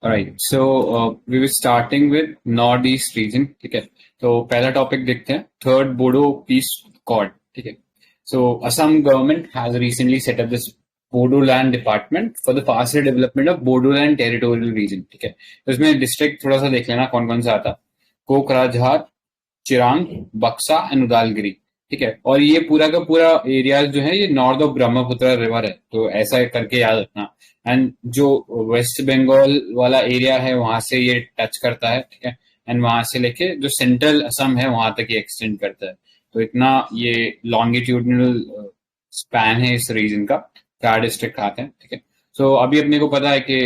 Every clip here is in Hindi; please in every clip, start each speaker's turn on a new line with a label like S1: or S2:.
S1: Right so we will starting with North East region. ठीक है, तो पहला टॉपिक देखते हैं, थर्ड बोडो पीस अकॉर्ड। ठीक है, so Assam government has recently set up this Bodoland department for the faster development of Bodoland territorial region. ठीक है, तो इसमें डिस्ट्रिक्ट थोड़ा सा देख लेना कौन कौन सा आता है। कोकराझार, चिरांग, बक्सा एंड उदालगिरी। ठीक है, और ये पूरा का पूरा एरिया जो है ये नॉर्थ ऑफ ब्रह्मपुत्र रिवर है, तो ऐसा करके याद रखना। एंड जो वेस्ट बंगाल वाला एरिया है वहां से ये टच करता है। ठीक है, एंड वहां से लेके जो सेंट्रल असम है वहां तक ये एक्सटेंड करता है। तो इतना ये लॉन्गिट्यूडनल स्पैन है इस रीजन का। 4 डिस्ट्रिक्ट आते हैं। ठीक है, सो अभी अपने को पता है कि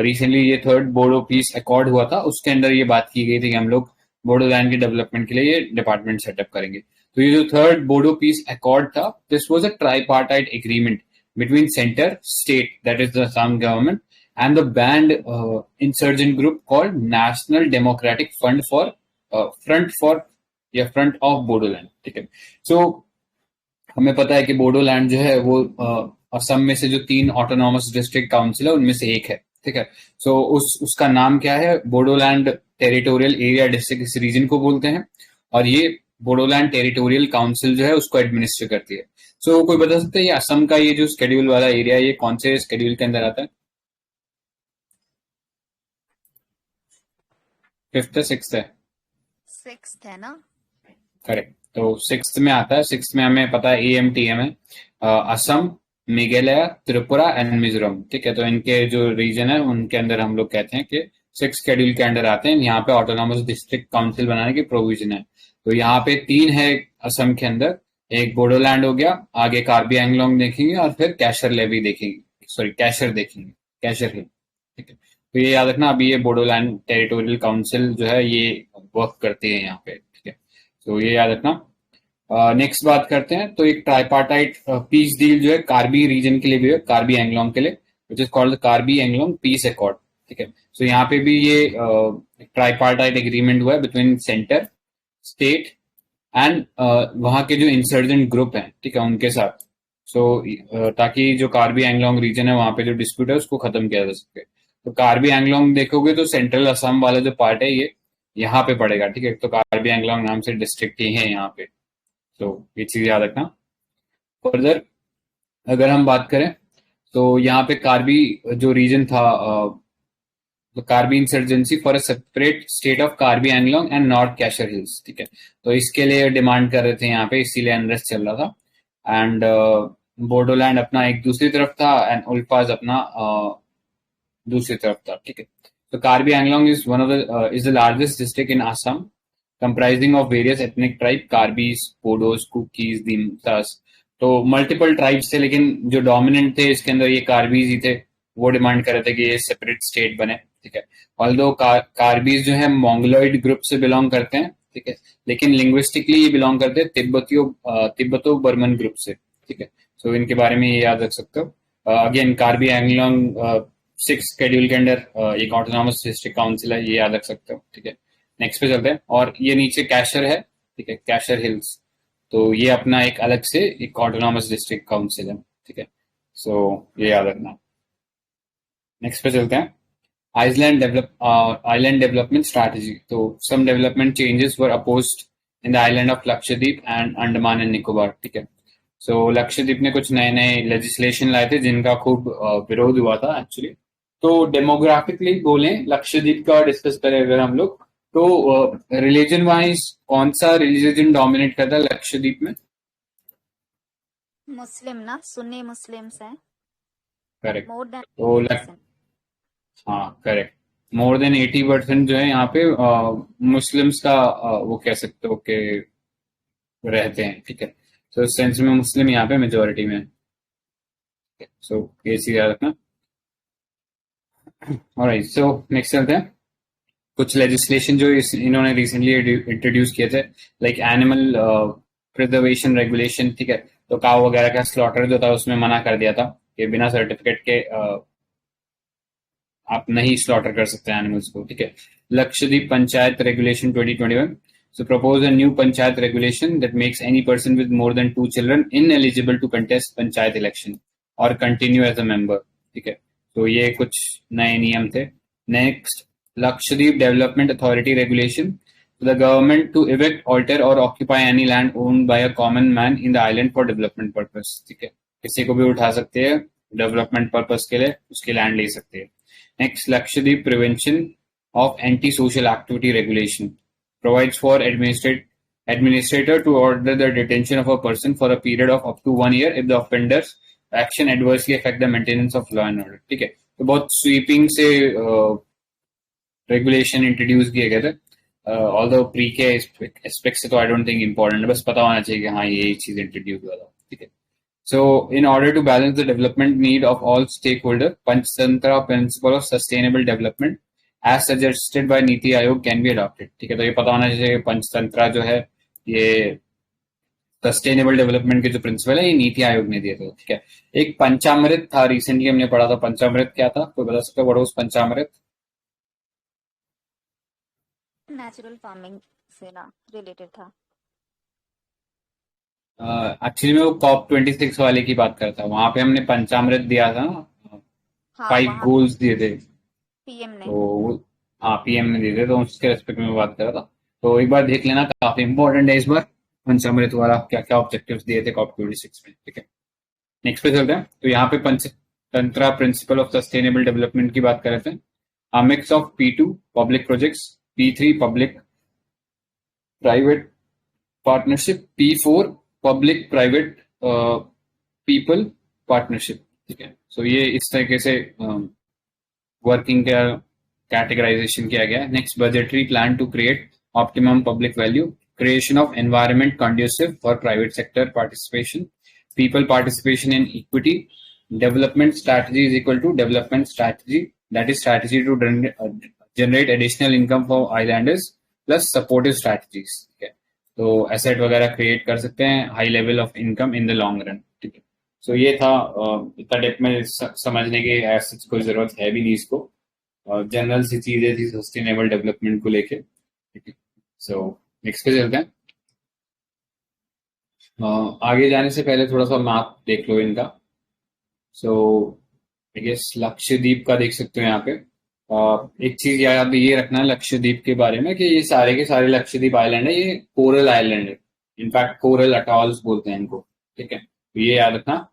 S1: रिसेंटली ये थर्ड बोडो पीस अकॉर्ड हुआ था, उसके अंदर ये बात की गई थी कि हम लोग बोडोलैंड के डेवलपमेंट के लिए ये डिपार्टमेंट सेटअप करेंगे। तो ये जो थर्ड बोडो पीस अकॉर्ड था, this was a tripartite agreement between center, state, that is the Assam government, and the banned insurgent group called National Democratic Front of Bodoland. ठीक है, so हमें पता है कि बोडोलैंड जो है वो असम में से जो 3 ऑटोनॉमस डिस्ट्रिक्ट काउंसिल है उनमें से एक है। ठीक है, सो उसका नाम क्या है, बोडोलैंड टेरिटोरियल एरिया डिस्ट्रिक्ट इस रीजन को बोलते हैं, और ये बोडोलैंड टेरिटोरियल काउंसिल जो है उसको एडमिनिस्टर करती है। सो कोई बता सकता है ये असम का ये जो स्केड्यूल वाला एरिया ये कौन से स्केड्यूल के अंदर आता है? 5th है, 6th है?
S2: 6th है ना?
S1: करेक्ट, तो 6th में आता है। 6th में हमें पता है AMTM है, असम, मेघालय, त्रिपुरा एंड मिजोरम। ठीक है, तो इनके जो रीजन है उनके अंदर हम लोग कहते हैं कि 6 शेड्यूल के अंदर आते हैं। यहाँ पे ऑटोनॉमस डिस्ट्रिक्ट काउंसिल बनाने की प्रोविजन है। तो यहाँ पे 3 है असम के अंदर, एक बोडोलैंड हो गया, आगे कार्बी एंगलोंग देखेंगे और फिर कैशर लेवी देखेंगे, सॉरी कैशर देखेंगे, कैशर हिल। ठीक है, तो ये याद रखना, अभी ये बोडोलैंड टेरिटोरियल काउंसिल जो है ये वर्क करती है यहाँ पे। ठीक है, तो ये याद रखना। नेक्स्ट बात करते हैं, तो एक ट्राइपार्टाइट पीस डील जो है कार्बी रीजन के लिए भी है, कार्बी एंगलोंग के लिए, which is called Karbi Anglong piece accord. ठीक है, सो यहाँ पे भी ये ट्राइपार्टाइट एग्रीमेंट हुआ है बिटवीन सेंटर, स्टेट एंड वहां के जो इंसर्जेंट ग्रुप हैं, ठीक है, उनके साथ। सो ताकि जो कार्बी एंगलोंग रीजन है वहां पे जो डिस्प्यूट है उसको खत्म किया जा सके। तो कार्बी एंगलोंग देखोगे तो सेंट्रल असम वाला जो पार्ट है ये यहाँ पे पड़ेगा। ठीक है, तो कार्बी एंगलोंग नाम से डिस्ट्रिक्ट ही है यहाँ पे, तो ये चीज याद रखना। फर्दर अगर हम बात करें तो यहाँ पे कार्बी जो रीजन था, Karbi insurgency for a separate state of Karbi Anglong and north कैशर hills. ठीक है, तो इसके लिए डिमांड कर रहे थे यहाँ पे, इसीलिए अनरेस्ट चल रहा था। एंड बोडोलैंड अपना एक दूसरी तरफ था एंड उल्फाज अपना दूसरी तरफ था। ठीक है, तो Karbi Anglong is the largest district in Assam, comprising of various ethnic tribe, Karbis, Bodos, Kukis, Dimasas. तो मल्टीपल ट्राइब्स थे, लेकिन जो डोमिनेंट थे इसके अंदर ये कार्बीज ही थे। वो डिमांड कर रहे थे कि ये सेपरेट स्टेट बने। ठीक है, ऑल्दो कार्बीज जो है मोंगलोइड ग्रुप से बिलोंग करते हैं। ठीक है, लेकिन लिंग्विस्टिकली ये बिलोंग करते हैं तिब्बतो बर्मन ग्रुप से। ठीक है, सो इनके बारे में ये याद रख सकते हो। अगेन कार्बी एंगलोंग 6 शेड्यूल के अंदर एक ऑटोनॉमस डिस्ट्रिक्ट काउंसिल है, ये याद रख सकते हो। ठीक है, नेक्स्ट पे चलते हैं, और ये नीचे कैशर है। ठीक है, कैशर हिल्स, तो ये अपना एक अलग से एक ऑटोनॉमस डिस्ट्रिक्ट काउंसिल है। ठीक है, सो ये याद रखना। नेक्स्ट पे चलते हैं, आइलैंड डेवलपमेंट स्ट्रैटेजी। तो some development changes were opposed in the island of Lakshadweep and Andaman and Nicobar. ठीक है, सो लक्षद्वीप ने कुछ नए नए लेजिस्लेशन लाए थे जिनका खूब विरोध हुआ था एक्चुअली। तो डेमोग्राफिकली बोलें, लक्षद्वीप का डिस्कस करें अगर हम लोग, तो रिलीजन वाइज कौन सा रिलीजन डोमिनेट करता है लक्षद्वीप में?
S2: मुस्लिम ना, सुन्नी मुस्लिम्स हैं।
S1: करेक्ट,
S2: मोर देन
S1: तो
S2: 80%।
S1: हाँ करेक्ट, मोर देन 80% जो है यहाँ पे मुस्लिम्स का वो कह सकते हो कि रहते हैं। ठीक है, तो इस सेंस में मुस्लिम यहाँ पे मेजोरिटी में है। सो ये चीज याद रखना। ऑलराइट, सो नेक्स्ट चलते हैं, कुछ लेजिस्लेशन जो इन्होंने रिसेंटली इंट्रोड्यूस किए थे, लाइक एनिमल प्रिजर्वेशन रेगुलेशन। ठीक है, तो काव वगैरह का स्लॉटर जो था उसमें मना कर दिया था कि बिना सर्टिफिकेट के आप नहीं स्लॉटर कर सकते एनिमल्स को। ठीक है, Lakshadweep panchayat regulation 2021, so propose a new panchayat regulation that makes any person with more than 2 children ineligible to contest panchayat election or continue as a member. ठीक है, तो ये कुछ नए नियम थे Next, Lakshadweep Development Authority regulation. The government to evict, alter or occupy any land owned by a common man in the island for development purpose. ठीक है, किसी को भी उठा सकते हैं डेवलपमेंट पर्पस के लिए, उसकी लैंड ले सकते हैं. Next, Lakshadweep prevention of anti social activity regulation provides for administrator to order the detention of a person for a period of up to 1 year if the offender's action adversely affect the maintenance of law and order. ठीक है, तो बहुत स्वीपिंग से रेगुलेशन इंट्रोड्यूस किए गए थे. ऑल्दो प्री के एस्पेक्ट से तो आई डोंट थिंक इम्पोर्टेंट है, बस पता होना चाहिए कि हाँ ये चीज इंट्रोड्यूस हुआ था. ठीक है, so in order to balance the development need of all stakeholder, Panchatantra principle of sustainable development as suggested by NITI Aayog can be adopted. ठीक है, तो ये पता होना चाहिए पंचतंत्र जो है ये सस्टेनेबल डेवलपमेंट के जो प्रिंसिपल है ये नीति आयोग ने दिए थे. ठीक है, एक पंचामृत था, रिसेंटली हमने पढ़ा था. पंचामृत क्या था, कोई बता सकता है what was Panchamrit?
S2: Natural farming से ना रिलेटेड था.
S1: एक्चुअली मैं वो कॉप 26 वाले की बात करता हूँ, वहां पे हमने पंचामृत दिया था ना,
S2: हाँ
S1: 5 गोल्स दिए थे.
S2: पीएम ने.
S1: तो हाँ पीएम ने दिए थे, तो उसके रेस्पेक्ट में बात कर रहा था. तो एक बार देख लेना, काफी इंपॉर्टेंट है इस बार पंचामृत वाला, क्या क्या ऑब्जेक्टिव्स दिए थे कॉप 26 में. ठीक है, नेक्स्ट पे चलते हैं. तो यहाँ पे Panchatantra principle of sustainable development की बात कर रहे थे. A mix of P2 public projects, P3 public private partnership, P4 public private people partnership. ठीक है, सो ये इस तरीके से वर्किंग का कैटेगराइजेशन किया गया है. Next, budgetary plan to create optimum public value, creation of environment conducive for private sector participation, people participation in equity, development strategy is equal to development strategy, that is strategy to generate additional income for islanders plus supportive strategies. ठीक है, तो एसेट वगैरह क्रिएट कर सकते हैं, high level of income in the long run. ठीक है, सो ये था, इतना डेप्थ में समझने की ऐसी कोई जरूरत है भी नहीं इसको, जनरल सी चीजें थी सस्टेनेबल डेवलपमेंट को लेके. ठीक है, सो नेक्स्ट पे चलते हैं. आगे जाने से पहले थोड़ा सा मैप देख लो इनका. सो आई गेस लक्षद्वीप का देख सकते हो यहाँ पे. एक चीज याद ये रखना है लक्षद्वीप के बारे में कि ये सारे के सारे लक्षद्वीप आइलैंड है, ये कोरल आइलैंड है. इनफैक्ट कोरल अटॉल्स बोलते हैं इनको. ठीक है, तो ये याद रखना.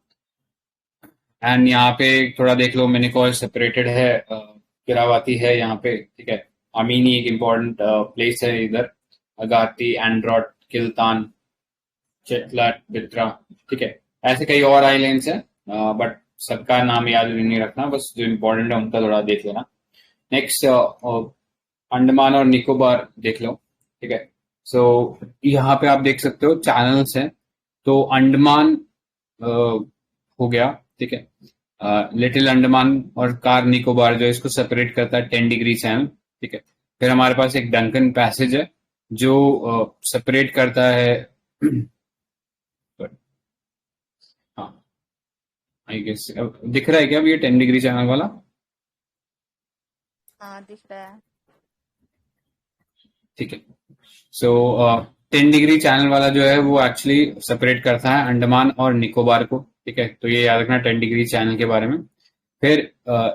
S1: एंड यहाँ पे थोड़ा देख लो, मिनिकॉय सेपरेटेड है, किरावती है यहाँ पे. ठीक है, अमीनी एक इम्पोर्टेंट प्लेस है इधर, अगाती, एंड्रॉट, किल्तान, चेतलाट, बित्रा. ठीक है, ऐसे कई और आइलैंड्स हैं, बट सबका नाम याद नहीं रखना, बस जो इम्पोर्टेंट है उनका थोड़ा देख लेना. नेक्स्ट, अंडमान और निकोबार देख लो. ठीक है, सो यहाँ पे आप देख सकते हो चैनल्स हैं. तो अंडमान हो गया. ठीक है, लिटिल अंडमान और कार निकोबार जो इसको सेपरेट करता है 10 डिग्री चैनल. ठीक है, फिर हमारे पास एक डंकन पैसेज है जो सेपरेट करता है हाँ आई गेस दिख रहा है क्या अभी ये 10 डिग्री चैनल वाला?
S2: हाँ दिख रहा है.
S1: ठीक है, सो 10 डिग्री चैनल वाला जो है वो एक्चुअली सेपरेट करता है अंडमान और निकोबार को. ठीक है, तो ये याद रखना 10 डिग्री चैनल के बारे में. फिर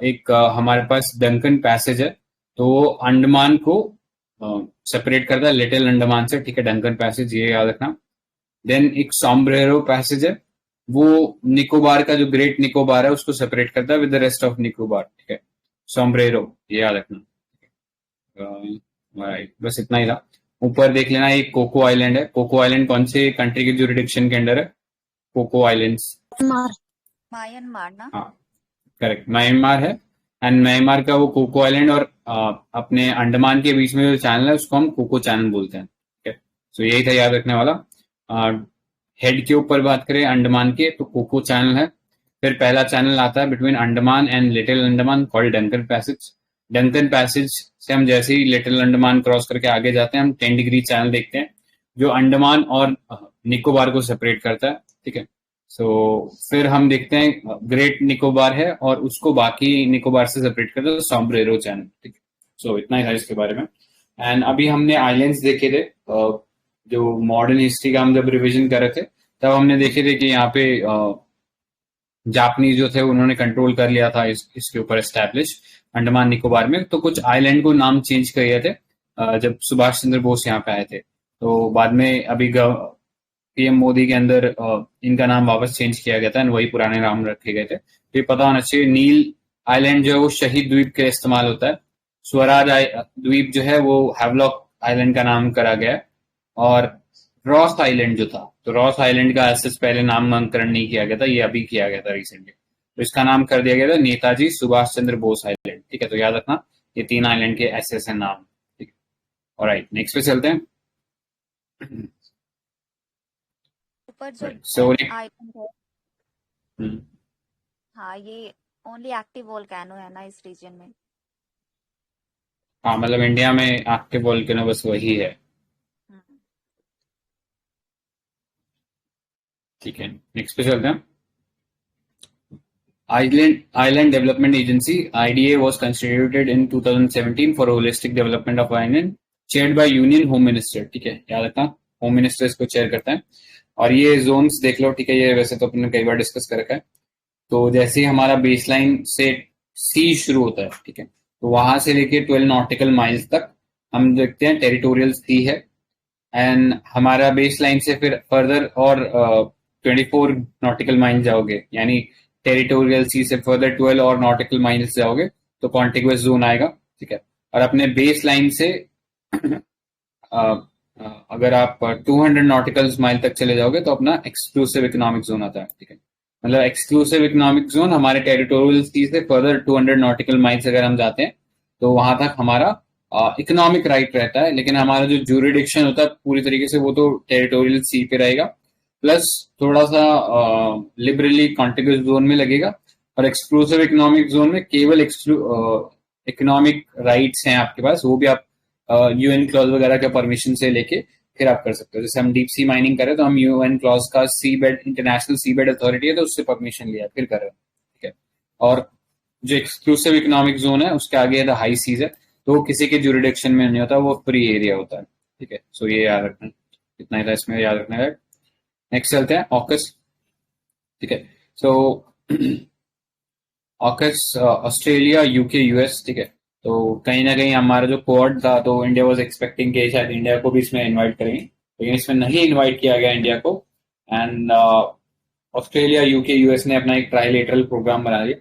S1: एक हमारे पास डंकन पैसेज है, तो वो अंडमान को सेपरेट करता है लिटिल अंडमान से. ठीक है, डंकन पैसेज ये याद रखना. देन एक सॉम्ब्रेरो पैसेज है, वो निकोबार का जो ग्रेट निकोबार है उसको सेपरेट करता है with the rest of Nicobar. ठीक है, सॉम्ब्रेरो ये याद रखना. बस इतना ही था. ऊपर देख लेना, एक कोको आइलैंड है. कोको आइलैंड कौन से कंट्री के जुरिडिक्शन के अंडर है? कोको आइलैंड्स
S2: म्यांमार ना.
S1: हाँ करेक्ट, म्यांमार है. एंड म्यांमार का वो कोको आइलैंड और अपने अंडमान के बीच में जो चैनल है उसको हम कोको चैनल बोलते हैं. ठीक है, सो यही था याद रखने वाला. हेड के ऊपर बात करें अंडमान के, तो कोको चैनल है. फिर पहला चैनल आता है between Andaman and little Andaman called Duncan passage. Duncan passage से हम जैसे ही लिटिल अंडमान क्रॉस करके आगे जाते हैं हम 10 डिग्री चैनल देखते हैं जो अंडमान और निकोबार को सेपरेट करता है. ठीक है, सो फिर हम देखते हैं ग्रेट निकोबार है और उसको बाकी निकोबार से सेपरेट करता है सॉम्ब्रेरो चैनल. ठीक है, सो इतना ही था इसके बारे में. एंड अभी हमने आइलैंड्स देखे थे, जो मॉडर्न हिस्ट्री का हम जब रिविजन कर रहे थे तब हमने देखे थे कि यहाँ पे जापानीज जो थे उन्होंने कंट्रोल कर लिया था इसके ऊपर एस्टैब्लिश. अंडमान निकोबार में, तो कुछ आइलैंड को नाम चेंज किए थे जब सुभाष चंद्र बोस यहाँ पे आए थे। तो बाद में अभी पीएम मोदी के अंदर इनका नाम वापस चेंज किया गया था, वही पुराने नाम रखे गए थे। तो ये पता होना चाहिए। नील आइलैंड जो है वो शहीद द्वीप के इस्तेमाल होता है। स्वराज द्वीप जो है वो हैवलॉक आइलैंड का नाम करा गया है। और रॉस आइलैंड जो था, तो रॉस आइलैंड का ऐसे पहले नामकरण नहीं किया गया था, ये अभी किया गया था रिसेंटली। तो इसका नाम कर दिया गया था नेताजी सुभाष चंद्र बोस आइलैंड। ठीक है, तो याद रखना ये 3 आइलैंड के ऐसे ऐसे नाम। ठीक है, ऑलराइट, नेक्स्ट पे चलते हैं।
S2: ऊपर जो
S1: सो
S2: आइलैंड है, हाँ ये ओनली एक्टिव वोल्केनो है ना इस रीजन में।
S1: हाँ, मतलब इंडिया में एक्टिव वोल्केनो बस वही है।
S2: हम्म,
S1: ठीक है, नेक्स्ट पे चलते हैं। Island Development Agency (IDA) was constituted in 2017 for holistic development of island, chaired by Union Home Minister। ठीक है, याद रखना होम मिनिस्टर इसको चेयर करता है। और ये जोन्स देख लो, ठीक है, ये वैसे तो अपने कई बार डिस्कस कर रखा है। तो जैसे ही हमारा बेसलाइन से सी शुरू होता है, ठीक है, तो वहां से लेके 12 नॉटिकल माइल्स तक हम देखते हैं टेरिटोरियल सी है। एंड हमारा बेस लाइन से फिर फर्दर और 24 नॉटिकल माइल जाओगे, यानी टेरिटोरियल सी से फर्दर 12 और नॉटिकल माइल्स जाओगे तो कॉन्टिग्यूअस जोन आएगा। ठीक है, और अपने बेस लाइन से अगर आप 200 नॉटिकल माइल तक चले जाओगे तो अपना एक्सक्लूसिव इकोनॉमिक जोन आता है। ठीक है, मतलब एक्सक्लूसिव इकोनॉमिक जोन हमारे टेरिटोरियल सी से फर्दर 200 नॉटिकल माइल्स अगर हम जाते हैं तो वहां तक हमारा इकोनॉमिक राइट रहता है। लेकिन हमारा जो ज्यूरिडिक्शन होता है पूरी तरीके से वो तो टेरिटोरियल सी पे रहेगा, प्लस थोड़ा सा लिबरली कॉन्टिग्यूअस जोन में लगेगा। और एक्सक्लूसिव इकोनॉमिक जोन में केवल इकोनॉमिक राइट्स हैं आपके पास, वो भी आप यूएन क्लॉज वगैरह के परमिशन से लेके फिर आप कर सकते हो। जैसे हम डीप सी माइनिंग करें तो हम यूएन क्लॉज का सी बेड, इंटरनेशनल सी बेड अथॉरिटी है, तो उससे परमिशन लिया फिर कर रहे हो। ठीक है, और जो एक्सक्लूसिव इकोनॉमिक जोन है उसके आगे द हाई सीज है, तो वो किसी के ज्यूरिडिक्शन में नहीं होता, वो फ्री एरिया होता है। ठीक है, सो ये याद रखना, इतना ही था इसमें याद रखना है। नेक्स्ट चलते हैं ऑकस। ठीक है, सो ऑकस ऑस्ट्रेलिया, यूके, यूएस। ठीक है, तो कहीं ना कहीं हमारा जो क्वाड था तो इंडिया वाज एक्सपेक्टिंग कि शायद इंडिया को भी इसमें इनवाइट करेंगे, लेकिन इसमें नहीं इनवाइट किया गया इंडिया को। एंड ऑस्ट्रेलिया, यूके, यूएस ने अपना एक ट्राइलेटरल प्रोग्राम बना लिया।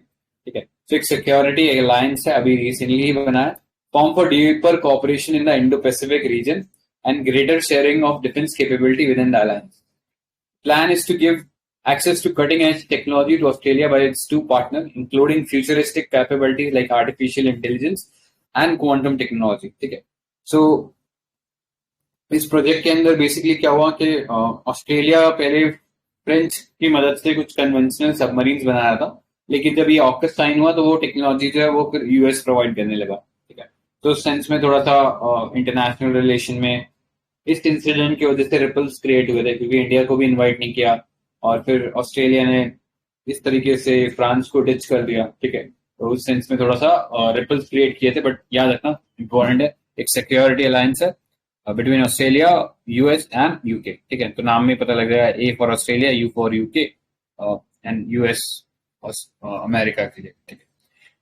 S1: ठीक है, तो एक सिक्योरिटी अलायंस है, अभी रिसेंटली ही बना है, form for deeper cooperation in the Indo Pacific reason and greater sharing of defence capability with in the alliance. Plan is to give access to cutting-edge technology to Australia by its two partners, including futuristic capabilities like artificial intelligence and quantum technology। ठीक है, so इस प्रोजेक्ट के अंदर बेसिकली क्या हुआ कि ऑस्ट्रेलिया पहले फ्रेंच की मदद से कुछ कन्वेंशनल सबमरीन्स बना रहा था, लेकिन जब ये ऑकस साइन हुआ तो वो टेक्नोलॉजी जो है वो फिर यूएस प्रोवाइड करने लगा। ठीक है, तो उस सेंस में थोड़ा सा इंटरनेशनल रिलेशन में इस इंसिडेंट की वजह से रिपल्स क्रिएट हुए थे, क्योंकि इंडिया को भी इनवाइट नहीं किया और फिर ऑस्ट्रेलिया ने इस तरीके से फ्रांस को डिच कर दिया। ठीक है, तो उस सेंस में थोड़ा सा रिपल्स क्रिएट किए थे, बट याद रखना इंपॉर्टेंट है, एक सिक्योरिटी अलायंस है between Australia, US and UK. ठीक है, तो नाम में पता लग जाएगा, A for Australia, you for UK and US America के लिए। ठीक है,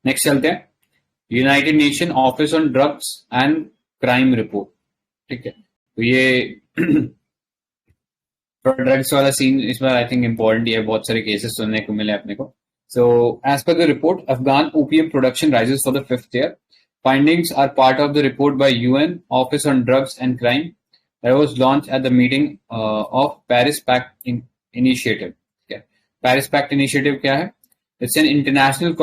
S1: नेक्स्ट चलते हैं, United nation office on drugs and crime report. ठीक है, तो ये ड्रग्स वाला सीन इस बार आई थिंक इम्पोर्टेंट है, बहुत सारे केसेस सुनने को मिले अपने को। So as per the report, Afghan opium production rises for the 5th year। Findings are part of the report by UN Office on Drugs and Crime that was launched at the meeting of Paris Pact Initiative। Okay. Paris Pact Initiative क्या है? It's an international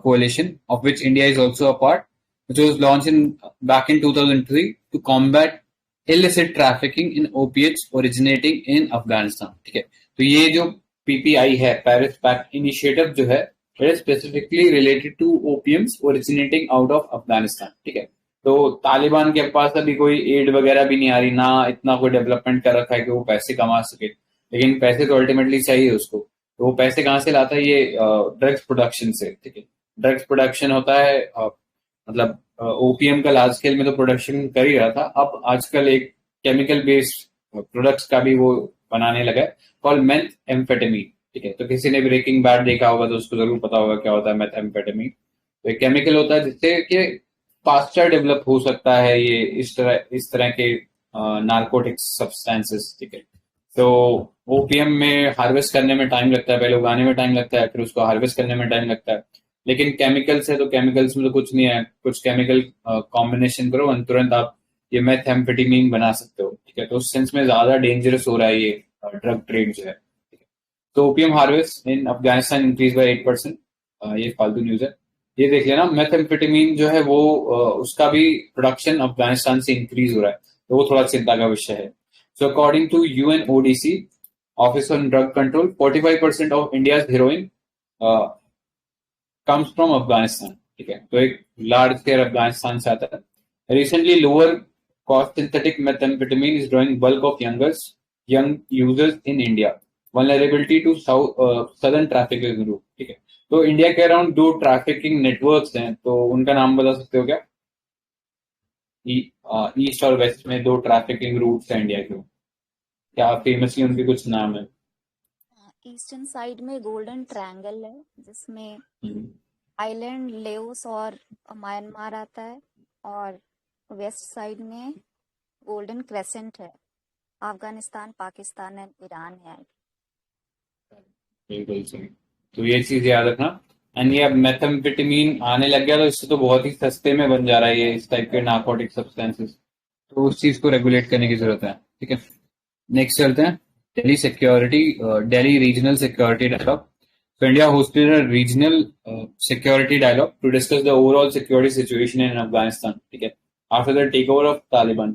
S1: coalition of which India is also a part, which was launched back in 2003 to combat illicit trafficking in opiates originating in Afghanistan। ठीक है, तो ये जो पीपीआई है, पेरिस पैक्ट इनिशिएटिव जो है, specifically related to opiums originating out of Afghanistan. ठीक है, तो तालिबान के पास अभी कोई एड वगैरह भी नहीं आ रही, ना इतना कोई डेवलपमेंट कर रखा है कि वो पैसे कमा सके, लेकिन पैसे तो अल्टीमेटली चाहिए उसको। तो वो पैसे कहाँ से लाता है? ये ड्रग्स प्रोडक्शन से। ठीक है, ड्रग्स प्रोडक्शन होता है मतलब ओपीएम का लार्ज स्केल में तो प्रोडक्शन कर ही रहा था, अब आजकल एक केमिकल बेस्ड प्रोडक्ट्स का भी वो बनाने लगा है, कॉल मेथ एम्फेटामीन। ठीक है, तो किसी ने ब्रेकिंग बैड देखा होगा तो उसको जरूर पता होगा क्या होता है मेथ एम्फेटामीन। तो एक केमिकल होता है जिससे कि फास्टर डेवलप हो सकता है ये इस तरह के नार्कोटिक सब्सटेंसेस, ठीक है। तो ओपीएम में हार्वेस्ट करने में टाइम लगता है, पहले उगाने में टाइम लगता है, फिर उसको हार्वेस्ट करने में टाइम लगता है। लेकिन केमिकल्स है तो केमिकल्स में तो कुछ नहीं है, कुछ केमिकल कॉम्बिनेशन करो और तुरंत आप ये मेथेम्फेटामीन बना सकते हो, ठीक है। तो उस सेंस में ज्यादा डेंजरस हो रहा है ये ड्रग ट्रेड जो है, ठीक है। तो opium harvest in Afghanistan increase by 8%। ये फालतू न्यूज है, ये देख लेना। मेथेम्फेटामीन जो है वो उसका भी प्रोडक्शन अफगानिस्तान से इंक्रीज हो रहा है, तो वो थोड़ा चिंता का विषय है। So according to UNODC office on drug control, 45% of India's heroin comes from Afghanistan, ठीक है। तो एक लार्ज शेयर अफगानिस्तान से आता है। Recently lower cost synthetic methamphetamine is drawing bulk of young users in India, vulnerability to southern trafficking route, ठीक है। तो इंडिया के अराउंड 2 ट्रैफिकिंग नेटवर्क्स हैं, तो उनका नाम बता सकते हो क्या? ईस्ट और वेस्ट में 2 ट्रैफिकिंग रूट्स हैं इंडिया के, क्या फेमसली उनके कुछ नाम है?
S2: ईस्टर्न साइड में गोल्डन ट्रायंगल है, जिसमें आइलैंड लेओस और म्यांमार आता है, और वेस्ट साइड में गोल्डन क्रेसेंट है, अफगानिस्तान, पाकिस्तान एंड ईरान है।
S1: बिल्कुल सही। तो ये चीज याद रखना। एंड ये अब मेथाम्फेटामीन आने लग गया, तो इससे तो बहुत ही सस्ते में बन जा रहा है ये इस टाइप के नार्कोटिक सब्सटेंसेस, तो उस चीज को रेगुलेट करने की जरूरत है, ठीक है। नेक्स्ट चलते हैं, Delhi security, Delhi regional security dialogue. So India hosted a regional security dialogue to discuss the overall security situation in Afghanistan, ठीक है, after the takeover of Taliban।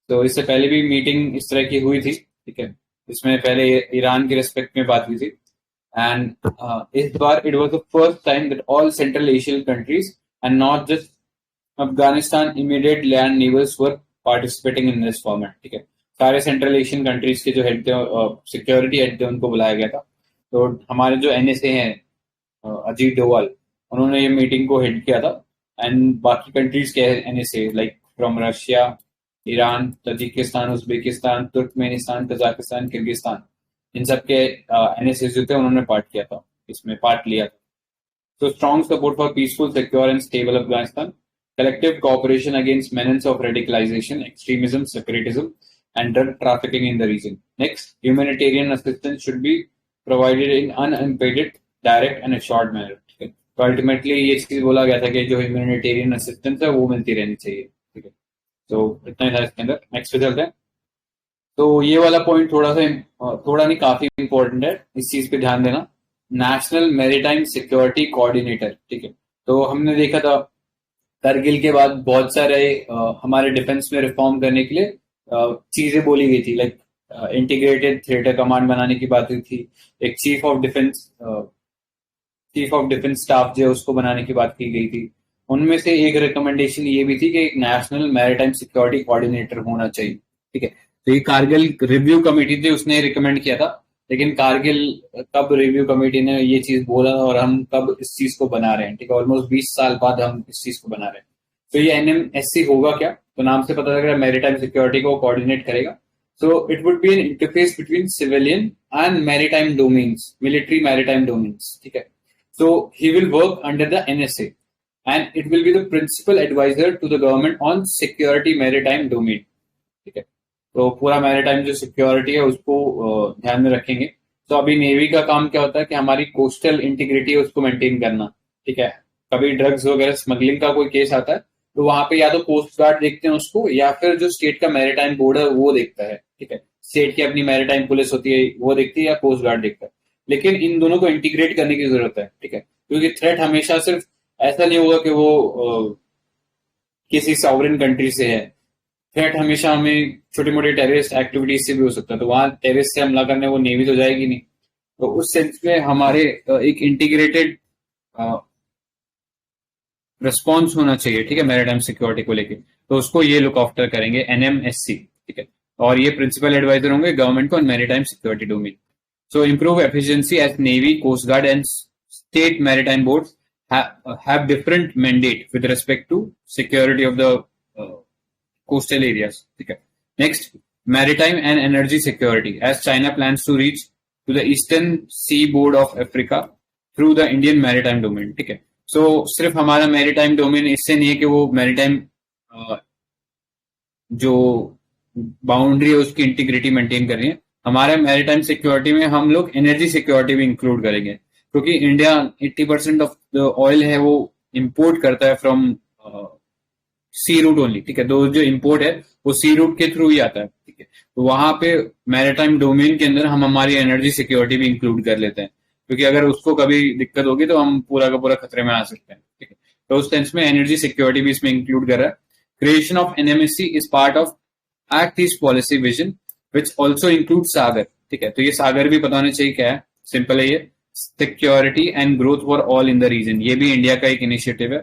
S1: तो इससे पहले भी मीटिंग इस तरह की हुई थी, ठीक है। इसमें पहले ईरान के रेस्पेक्ट में बात हुई थी, एंड इस बार it was the first time that all central Asian countries and not just Afghanistan immediate land navals were participating in this format, ठीक है। सारे सेंट्रल एशियन कंट्रीज के जो हेड थे, सिक्योरिटी हेड थे, उनको बुलाया गया था। तो हमारे जो एनएसए हैं, अजीत डोवाल, उन्होंने ये मीटिंग को हेड किया था। एंड बाकी कंट्रीज के NSA like from Russia, Iran, Tajikistan, Uzbekistan, Turkmenistan, Kazakhstan, Kyrgyzstan, इन सब के एनएसए जो थे उन्होंने पार्ट किया था, इसमें पार्ट लिया था। So strong support for peaceful, secure and stable Afghanistan, collective cooperation against menace of radicalization, extremism, separatism and drug trafficking in the region. Next, humanitarian assistance should be provided in unimpeded, direct and assured manner. ठीक है, तो अल्टीमेटली ये चीज बोला गया था कि जो ह्यूमैनिटेरियन असिस्टेंस है वो मिलती रहनी चाहिए, ठीक है। तो इतना ही था इसके अंदर। नेक्स्ट पे चलते हैं। तो ये वाला पॉइंट थोड़ा नहीं, काफी इंपॉर्टेंट है, इस चीज पे ध्यान देना। नेशनल मैरीटाइम सिक्योरिटी कोऑर्डिनेटर, ठीक है। तो हमने देखा था करगिल के बाद बहुत सारे हमारे डिफेंस में रिफॉर्म करने के लिए चीजें बोली गई थी, लाइक इंटीग्रेटेड थिएटर कमांड बनाने की बात हुई थी, एक चीफ ऑफ डिफेंस स्टाफ जो है उसको बनाने की बात की गई थी। उनमें से एक रिकमेंडेशन ये भी थी कि एक नेशनल मैरीटाइम सिक्योरिटी कोऑर्डिनेटर होना चाहिए, ठीक है। तो ये कारगिल रिव्यू कमेटी थी, उसने रिकमेंड किया था, लेकिन कारगिल कब रिव्यू कमेटी ने ये चीज बोला और हम कब इस चीज को बना रहे हैं, ठीक है। ऑलमोस्ट 20 साल बाद हम इस चीज को बना रहे हैं। तो ये एनएमएससी होगा क्या? तो नाम से पता लग रहा है मैरीटाइम सिक्योरिटी को कोऑर्डिनेट करेगा। So it would be N interface between civilian and maritime domains, military maritime domains, ठीक है। So he will work under the NSA and it will be the principal advisor to the government on security maritime domain, ठीक है। तो पूरा मैरीटाइम जो सिक्योरिटी है उसको ध्यान में रखेंगे। तो अभी नेवी का काम क्या होता है कि हमारी कोस्टल इंटीग्रिटी है उसको मेंटेन करना, ठीक है। कभी ड्रग्स वगैरह स्मगलिंग का कोई केस आता है तो वहां पे या तो कोस्ट गार्ड देखते हैं उसको, या फिर जो स्टेट का मैरीटाइम बोर्ड है वो देखता है, ठीक है। स्टेट की अपनी मैरीटाइम पुलिस होती है वो देखती है, या कोस्ट गार्ड देखता है। लेकिन इन दोनों को इंटीग्रेट करने की जरूरत है, ठीक है, क्योंकि थ्रेट हमेशा सिर्फ ऐसा नहीं होगा कि वो किसी सॉवरेन कंट्री से है। थ्रेट हमेशा हमें छोटी मोटी टेररिस्ट एक्टिविटीज से भी हो सकता है, तो वहां टेररिस्ट से हमला करने वो नेवी तो जाएगी नहीं। तो उस सेंस में हमारे एक इंटीग्रेटेड रिस्पॉन्स होना चाहिए, ठीक है, मैरीटाइम सिक्योरिटी को लेके। तो उसको ये लुक आफ्टर करेंगे एनएमएससी, ठीक है। और ये प्रिंसिपल एडवाइजर होंगे गवर्नमेंट को on maritime security domain. So improve efficiency as Navy, Coast Guard and state maritime boards have different mandate with respect to security of the coastal areas. Okay. Next, maritime and energy security as China plans to reach to the eastern seaboard of Africa through the Indian maritime domain. ठीक है। सो सिर्फ हमारा मैरीटाइम डोमेन इससे नहीं है कि वो मैरीटाइम जो बाउंड्री है उसकी इंटीग्रिटी मेंटेन कर रही है, हमारे मैरीटाइम सिक्योरिटी में हम लोग एनर्जी सिक्योरिटी भी इंक्लूड करेंगे, क्योंकि इंडिया 80% ऑफ द ऑयल है वो इंपोर्ट करता है फ्रॉम सी रूट ओनली, ठीक है। तो जो इंपोर्ट है वो सी रूट के थ्रू ही आता है, ठीक है। तो वहां पे मैरीटाइम डोमेन के अंदर हम हमारी एनर्जी सिक्योरिटी भी इंक्लूड कर लेते हैं, क्योंकि अगर उसको कभी दिक्कत होगी तो हम पूरा का पूरा खतरे में आ सकते हैं, ठीक है। तो उस सेंस में एनर्जी सिक्योरिटी भी इसमें इंक्लूड कर रहा है। Creation of NMSC is part of act east policy vision which also include Sagar, ठीक है। तो ये सागर भी पता होना चाहिए क्या है, सिंपल है ये, security and growth for all in the region. ये भी इंडिया का एक इनिशिएटिव है।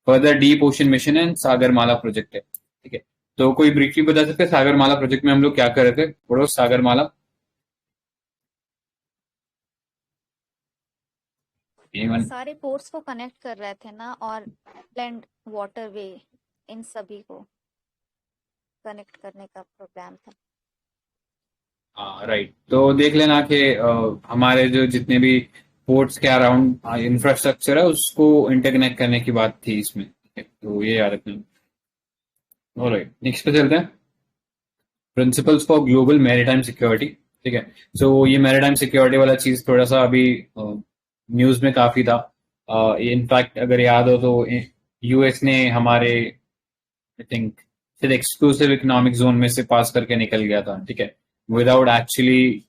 S1: Further deep ocean mission and Sagarmala project है, ठीक है। तो कोई ब्रीफली बता सकते हैं सागरमाला प्रोजेक्ट में हम लोग क्या कर रहे थे? पढ़ो सागरमाला।
S2: सारे पोर्ट्स को कनेक्ट कर रहे थे ना, और लैंड वाटरवे इन सभी को कनेक्ट करने का प्रोग्राम था।
S1: हाँ राइट। तो देख लेना कि हमारे जो जितने भी पोर्ट्स के अराउंड इंफ्रास्ट्रक्चर है उसको इंटरकनेक्ट करने की बात थी इसमें, ठीक है। तो ये याद रखना। ऑलराइट, नेक्स्ट पे चलते हैं, principles for global maritime security, ठीक है। सो ये मैरीटाइम सिक्योरिटी वाला चीज थोड़ा सा अभी न्यूज में काफी था। इनफैक्ट अगर याद हो तो यूएस ने हमारे आई थिंक शायद एक्सक्लूसिव इकोनॉमिक जोन में से पास करके निकल गया था, ठीक है, without actually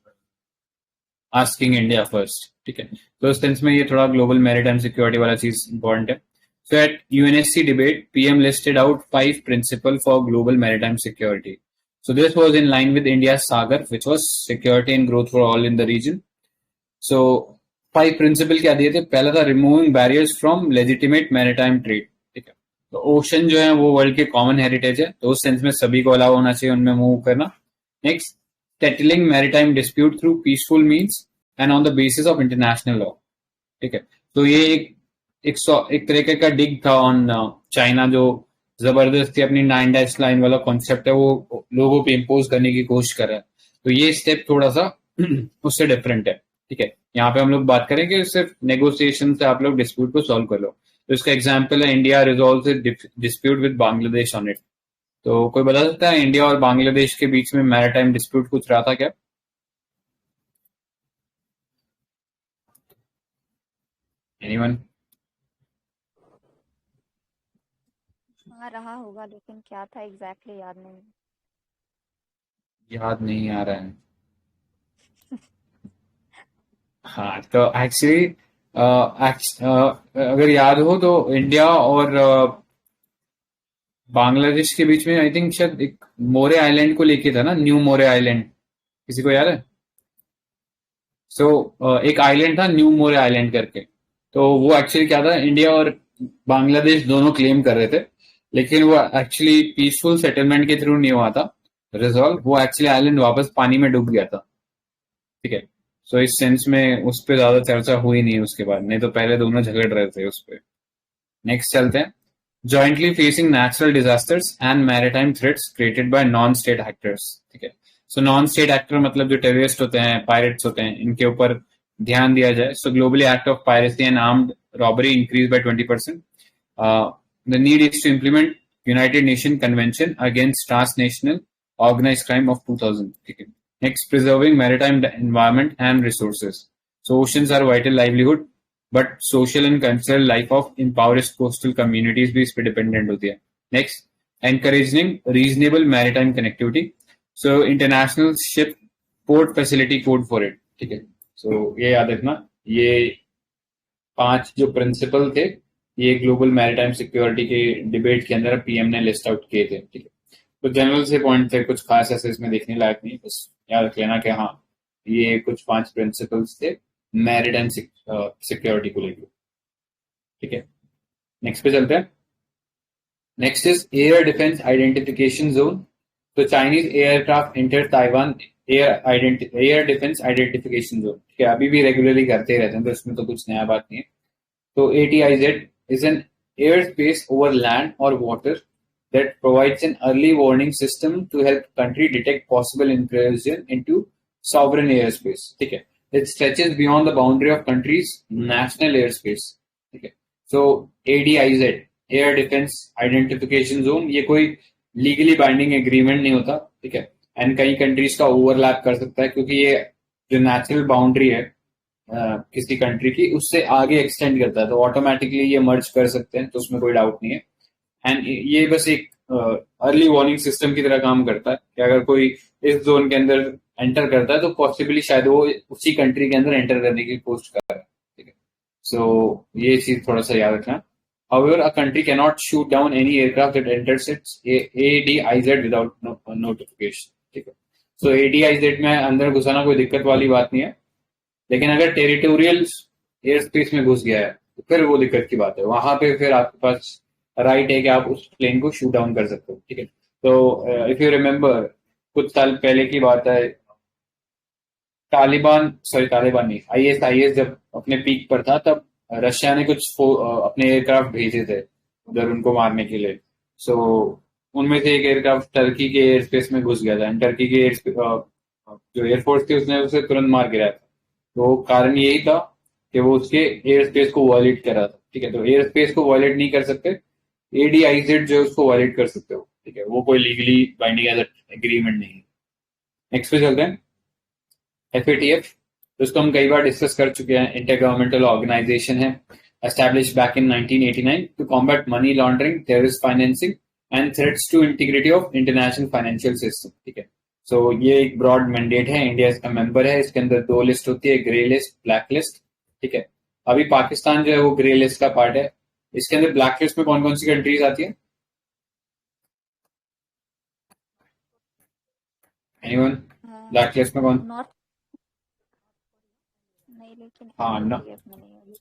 S1: asking India first, ठीक है। तो उस सेंस में ये थोड़ा ग्लोबल मैरीटाइम सिक्योरिटी वाला चीज इंपॉर्टेंट है। So at UNSC debate, PM listed out 5 principles for global maritime security. So this was in line with India's Sagar, which was security and growth for all in the region. So 5 principles क्या दिए थे? पहला था removing barriers from legitimate maritime trade, ठीक है। तो ओशन जो है वो वर्ल्ड के कॉमन हेरिटेज है, तो उस सेंस में सभी को अलाउ होना चाहिए उनमें मूव करना। Next, settling maritime dispute through peaceful means and on the basis of international law, ठीक है। तो ये एक तरीके का डिग था ऑन चाइना, जो जबरदस्ती अपनी 9 लाइन वाला कॉन्सेप्ट है वो लोगों पे इम्पोज करने की कोशिश कर रहा है। तो ये स्टेप थोड़ा सा उससे डिफरेंट है, ठीक है। यहाँ पे हम लोग बात करें कि सिर्फ नेगोशिएशन से आप लोग डिस्प्यूट को सॉल्व कर लो। तो इसका एग्जाम्पल है India resolve dispute with Bangladesh on it. तो कोई बता सकता है इंडिया और बांग्लादेश के बीच में मैरीटाइम डिस्प्यूट कुछ रहा था क्या? एनीवन?
S2: हाँ रहा होगा, लेकिन क्या था एग्जैक्टली याद नहीं।
S1: याद नहीं आ रहा है। हाँ तो एक्चुअली अगर याद हो तो इंडिया और बांग्लादेश के बीच में आई थिंक शायद एक मोरे आइलैंड को लेके था ना, न्यू मोरे आइलैंड, किसी को याद है? सो एक आइलैंड था न्यू मोरे आइलैंड करके। तो वो एक्चुअली क्या था, इंडिया और बांग्लादेश दोनों क्लेम कर रहे थे, लेकिन वो एक्चुअली पीसफुल सेटलमेंट के थ्रू नहीं हुआ था रिजॉल्व। वो एक्चुअली आइलैंड वापस पानी में डूब गया था, ठीक है। सो इस सेंस में उस पर ज्यादा चर्चा हुई नहीं उसके बाद, नहीं तो पहले दोनों झगड़ रहे थे उस पर। नेक्स्ट चलते हैं, jointly facing natural disasters and maritime threats created by non state actors, ठीक है। सो नॉन स्टेट एक्टर मतलब जो टेररिस्ट होते हैं, पायरेट्स होते हैं, इनके ऊपर ध्यान दिया जाए। So globally act of piracy and armed robbery increase by 20%। The need is to implement United Nation Convention against transnational organized crime of 2000, ठीक है। Next, preserving maritime environment and resources. So oceans are vital livelihood, but social and cultural life of impoverished coastal communities भी इस पे dependent होती है। Next, encouraging reasonable maritime connectivity. So international ship port facility code for it, ठीक है। So ये याद रखना, ये 5 जो प्रिंसिपल थे ये ग्लोबल मैरीटाइम सिक्योरिटी के डिबेट के अंदर पीएम ने लिस्ट आउट किए थे, ठीक है। तो जनरल से पॉइंट थे, कुछ खास ऐसे इसमें देखने लायक नहीं, बस याद रख लेना कि हाँ ये कुछ 5 प्रिंसिपल्स थे मैरीटाइम सिक्योरिटी को लेकर, ठीक है। नेक्स्ट पे चलते हैं। Next is air defence identification zone. तो Chinese aircraft enter Taiwan air defence identification zone, ठीक है। अभी भी रेगुलरली करते रहते हैं, तो इसमें तो कुछ नया बात नहीं है। तो ATIZ is an airspace over land or water that provides an early warning system to help country detect possible incursion into sovereign airspace, ठीक है। It stretches beyond the boundary of country's national airspace, ठीक है। सो ADIZ, air defence identification zone, ये कोई लीगली बाइंडिंग एग्रीमेंट नहीं होता, ठीक है। एंड कई कंट्रीज का ओवरलैप कर सकता है, क्योंकि ये जो नेचुरल बाउंड्री है किसी कंट्री की, उससे आगे एक्सटेंड करता है, तो ऑटोमेटिकली ये मर्ज कर सकते हैं, तो उसमें कोई डाउट नहीं है। एंड ये बस एक अर्ली वार्निंग सिस्टम की तरह काम करता है कि अगर कोई इस जोन के अंदर एंटर करता है तो पॉसिबली शायद वो उसी कंट्री के अंदर एंटर करने की कोशिश कर रहा है, ठीक है। सो ये चीज थोड़ा सा याद रखना। However, a country cannot shoot down any aircraft that enters its ADIZ without notification, ठीक है। सो ADIZ में अंदर घुसाना कोई दिक्कत वाली बात नहीं है, लेकिन अगर टेरिटोरियल एयर स्पेस में घुस गया है तो फिर वो दिक्कत की बात है। वहां पे फिर आपके पास राइट है कि आप उस प्लेन को शूट डाउन कर सकते हो, ठीक है। तो इफ यू रिमेम्बर, कुछ साल पहले की बात है, तालिबान नहीं, ISIS जब अपने पीक पर था, तब रशिया ने कुछ अपने एयरक्राफ्ट भेजे थे उधर उनको मारने के लिए। सो उनमें से एक एयरक्राफ्ट टर्की के एयर स्पेस में घुस गया था, एंड टर्की के जो एयरफोर्स थी उसने उसे तुरंत मार गिराया था। तो कारण यही था कि वो उसके एयर स्पेस को वायलेट कर रहा था, ठीक है। तो एयर स्पेस को वायलेट नहीं कर सकते, ADIZ जो है उसको वायलेट कर सकते हो, ठीक है। वो कोई लीगली बाइंडिंग एज एग्रीमेंट नहीं है। नेक्स्ट पे चलते हैं, FATF, जिसको हम कई बार डिस्कस कर चुके हैं। इंटर गवर्नमेंटल ऑर्गेनाइजेशन है, establish back in 1989 to combat money laundering, terrorist financing and threats to integrity of international financial system, ठीक है। सो ये एक ब्रॉड मैंडेट है, इंडिया इसका मेंबर है। इसके अंदर 2 लिस्ट होती है, ग्रे लिस्ट, ब्लैक लिस्ट, ठीक है। अभी पाकिस्तान जो है वो ग्रे लिस्ट का पार्ट है। इसके अंदर ब्लैक लिस्ट में कौन कौन सी कंट्रीज आती है? एनीवन? ब्लैक लिस्ट में कौन?
S2: नॉर्थ नहीं, लेकिन
S1: हाँ न,
S2: FATF में नहीं होगी।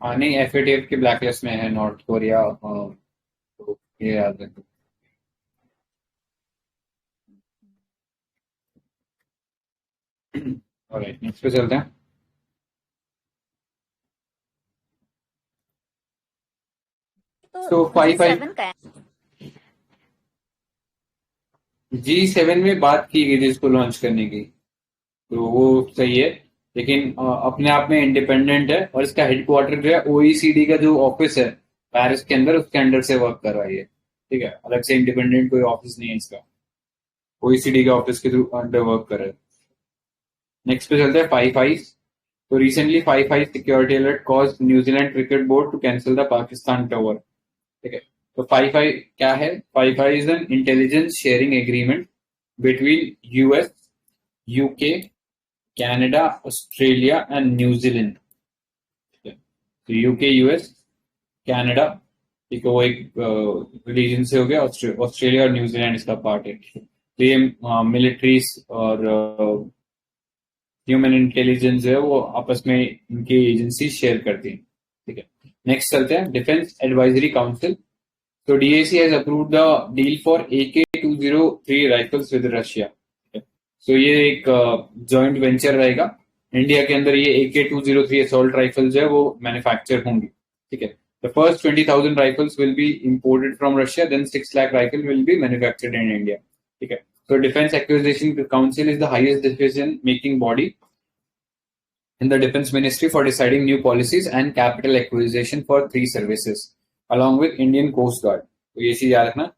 S1: हाँ नहीं, FATF की ब्लैक लिस्ट में है नॉर्थ कोरिया, तो ये याद रखो। ऑलराइट, नेक्स्ट पे चलते हैं।
S2: तो G7 का है।
S1: G7 में बात की गई थी इसको लॉन्च करने की, तो वो सही है, लेकिन अपने आप में इंडिपेंडेंट है, और इसका हेडक्वार्टर जो है OECD का जो ऑफिस है पेरिस के अंदर, उसके अंडर से वर्क कर रहा है, ठीक है। अलग से इंडिपेंडेंट कोई ऑफिस नहीं है इसका, OECD के ऑफिस के थ्रू अंडर वर्क कर रहा है। नेक्स्ट पे चलते हैं, फाइव आईज। तो recently five I's security alert cause New Zealand cricket board to cancel the Pakistan tower, ठीक है। तो फाइव आई क्या है? Five I is an intelligence sharing agreement between US, UK, Canada, Australia and New Zealand, ठीक है। तो UK, US, कनाडा, ठीक है, वो एक रिलीजन से हो गया। ऑस्ट्रेलिया और न्यूजीलैंड इसका पार्ट है। तो ये मिलिट्रीज और ह्यूमन इंटेलिजेंस है वो आपस में इनकी एजेंसी शेयर करती है, ठीक है। नेक्स्ट चलते हैं, डिफेंस एडवाइजरी काउंसिल। तो DAC has approved the deal for AK-203 rifles with Russia, so ये एक जॉइंट वेंचर रहेगा। इंडिया के अंदर ये AK-203 असॉल्ट राइफल्स है वो मैन्युफैक्चर होंगी, ठीक है। The first 20,000 rifles will be imported from Russia, then 6 lakh rifles will be manufactured in India, ठीक है। So Defense Acquisition Council is the highest decision-making body in the Defense Ministry for deciding new policies and capital acquisition for 3 services, along with Indian Coast Guard. तो ये चीज याद रखना।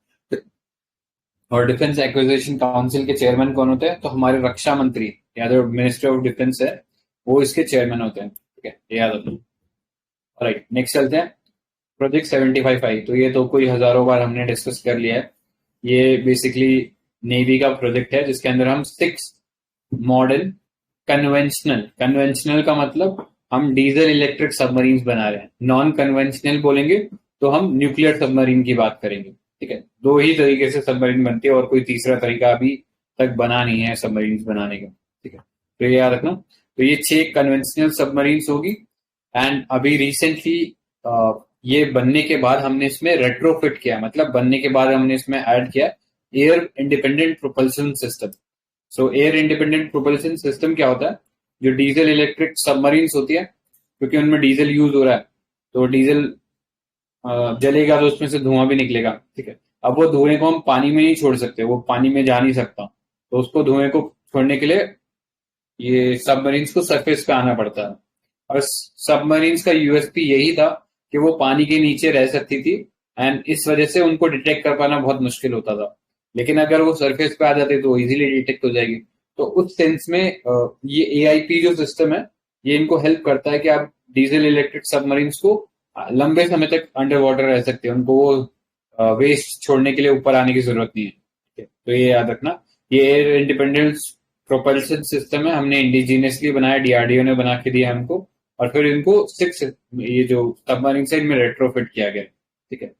S1: और डिफेंस एक्विजिशन काउंसिल के चेयरमैन कौन होते हैं? तो हमारे रक्षा मंत्री या जो मिनिस्ट्री ऑफ डिफेंस है वो इसके चेयरमैन होते हैं, ठीक है, ये याद रखना। राइट, नेक्स्ट चलते हैं, प्रोजेक्ट 75I। तो ये तो कोई हजारों बार हमने डिस्कस कर लिया है। ये बेसिकली नेवी का प्रोजेक्ट है जिसके अंदर हम 6 मॉडर्न कन्वेंशनल का मतलब हम डीजल इलेक्ट्रिक सबमरीन बना रहे हैं। नॉन कन्वेंशनल बोलेंगे तो हम न्यूक्लियर सबमरीन की बात करेंगे, ठीक है। 2 ही तरीके से सबमरीन बनती है और कोई तीसरा तरीका अभी तक बना नहीं है सबमरीन बनाने का, ठीक है। तो ये याद रखना। तो ये 6 कन्वेंशनल सबमरीन होगी। एंड अभी रिसेंटली ये बनने के बाद हमने इसमें रेट्रोफिट किया, मतलब बनने के बाद हमने इसमें ऐड किया एयर इंडिपेंडेंट प्रोपल्सन सिस्टम। सो एयर इंडिपेंडेंट प्रोपल्सन सिस्टम क्या होता है? जो डीजल इलेक्ट्रिक सबमरीन होती है, क्योंकि उनमें डीजल यूज हो रहा है तो डीजल जलेगा तो उसमें से धुआं भी निकलेगा, ठीक है। अब वो धुएं को हम पानी में नहीं छोड़ सकते, वो पानी में जा नहीं सकता, तो उसको धुएं को छोड़ने के लिए ये सबमरीन को सरफेस पे आना पड़ता है। और सबमरीन्स का यूएसपी यही था कि वो पानी के नीचे रह सकती थी, एंड इस वजह से उनको डिटेक्ट कर पाना बहुत मुश्किल होता था। लेकिन अगर वो सरफेस पे आ जाते तो इजीली डिटेक्ट हो जाएगी। तो उस सेंस में ये एआईपी जो सिस्टम है, ये इनको हेल्प करता है कि आप डीजल इलेक्ट्रिक सबमरीन्स को लंबे समय तक अंडर वाटर रह सकते हैं, उनको वो वेस्ट छोड़ने के लिए ऊपर आने की जरूरत नहीं है। ठीक है, तो ये याद रखना। ये एयर इंडिपेंडेंस प्रोपल्शन सिस्टम है, हमने इंडिजीनियसली बनाया, डीआरडीओ ने बना के दिया हमको, और फिर इनको 6 ये जो सबमरीन साइड में रेट्रोफिट किया गया। ठीक है,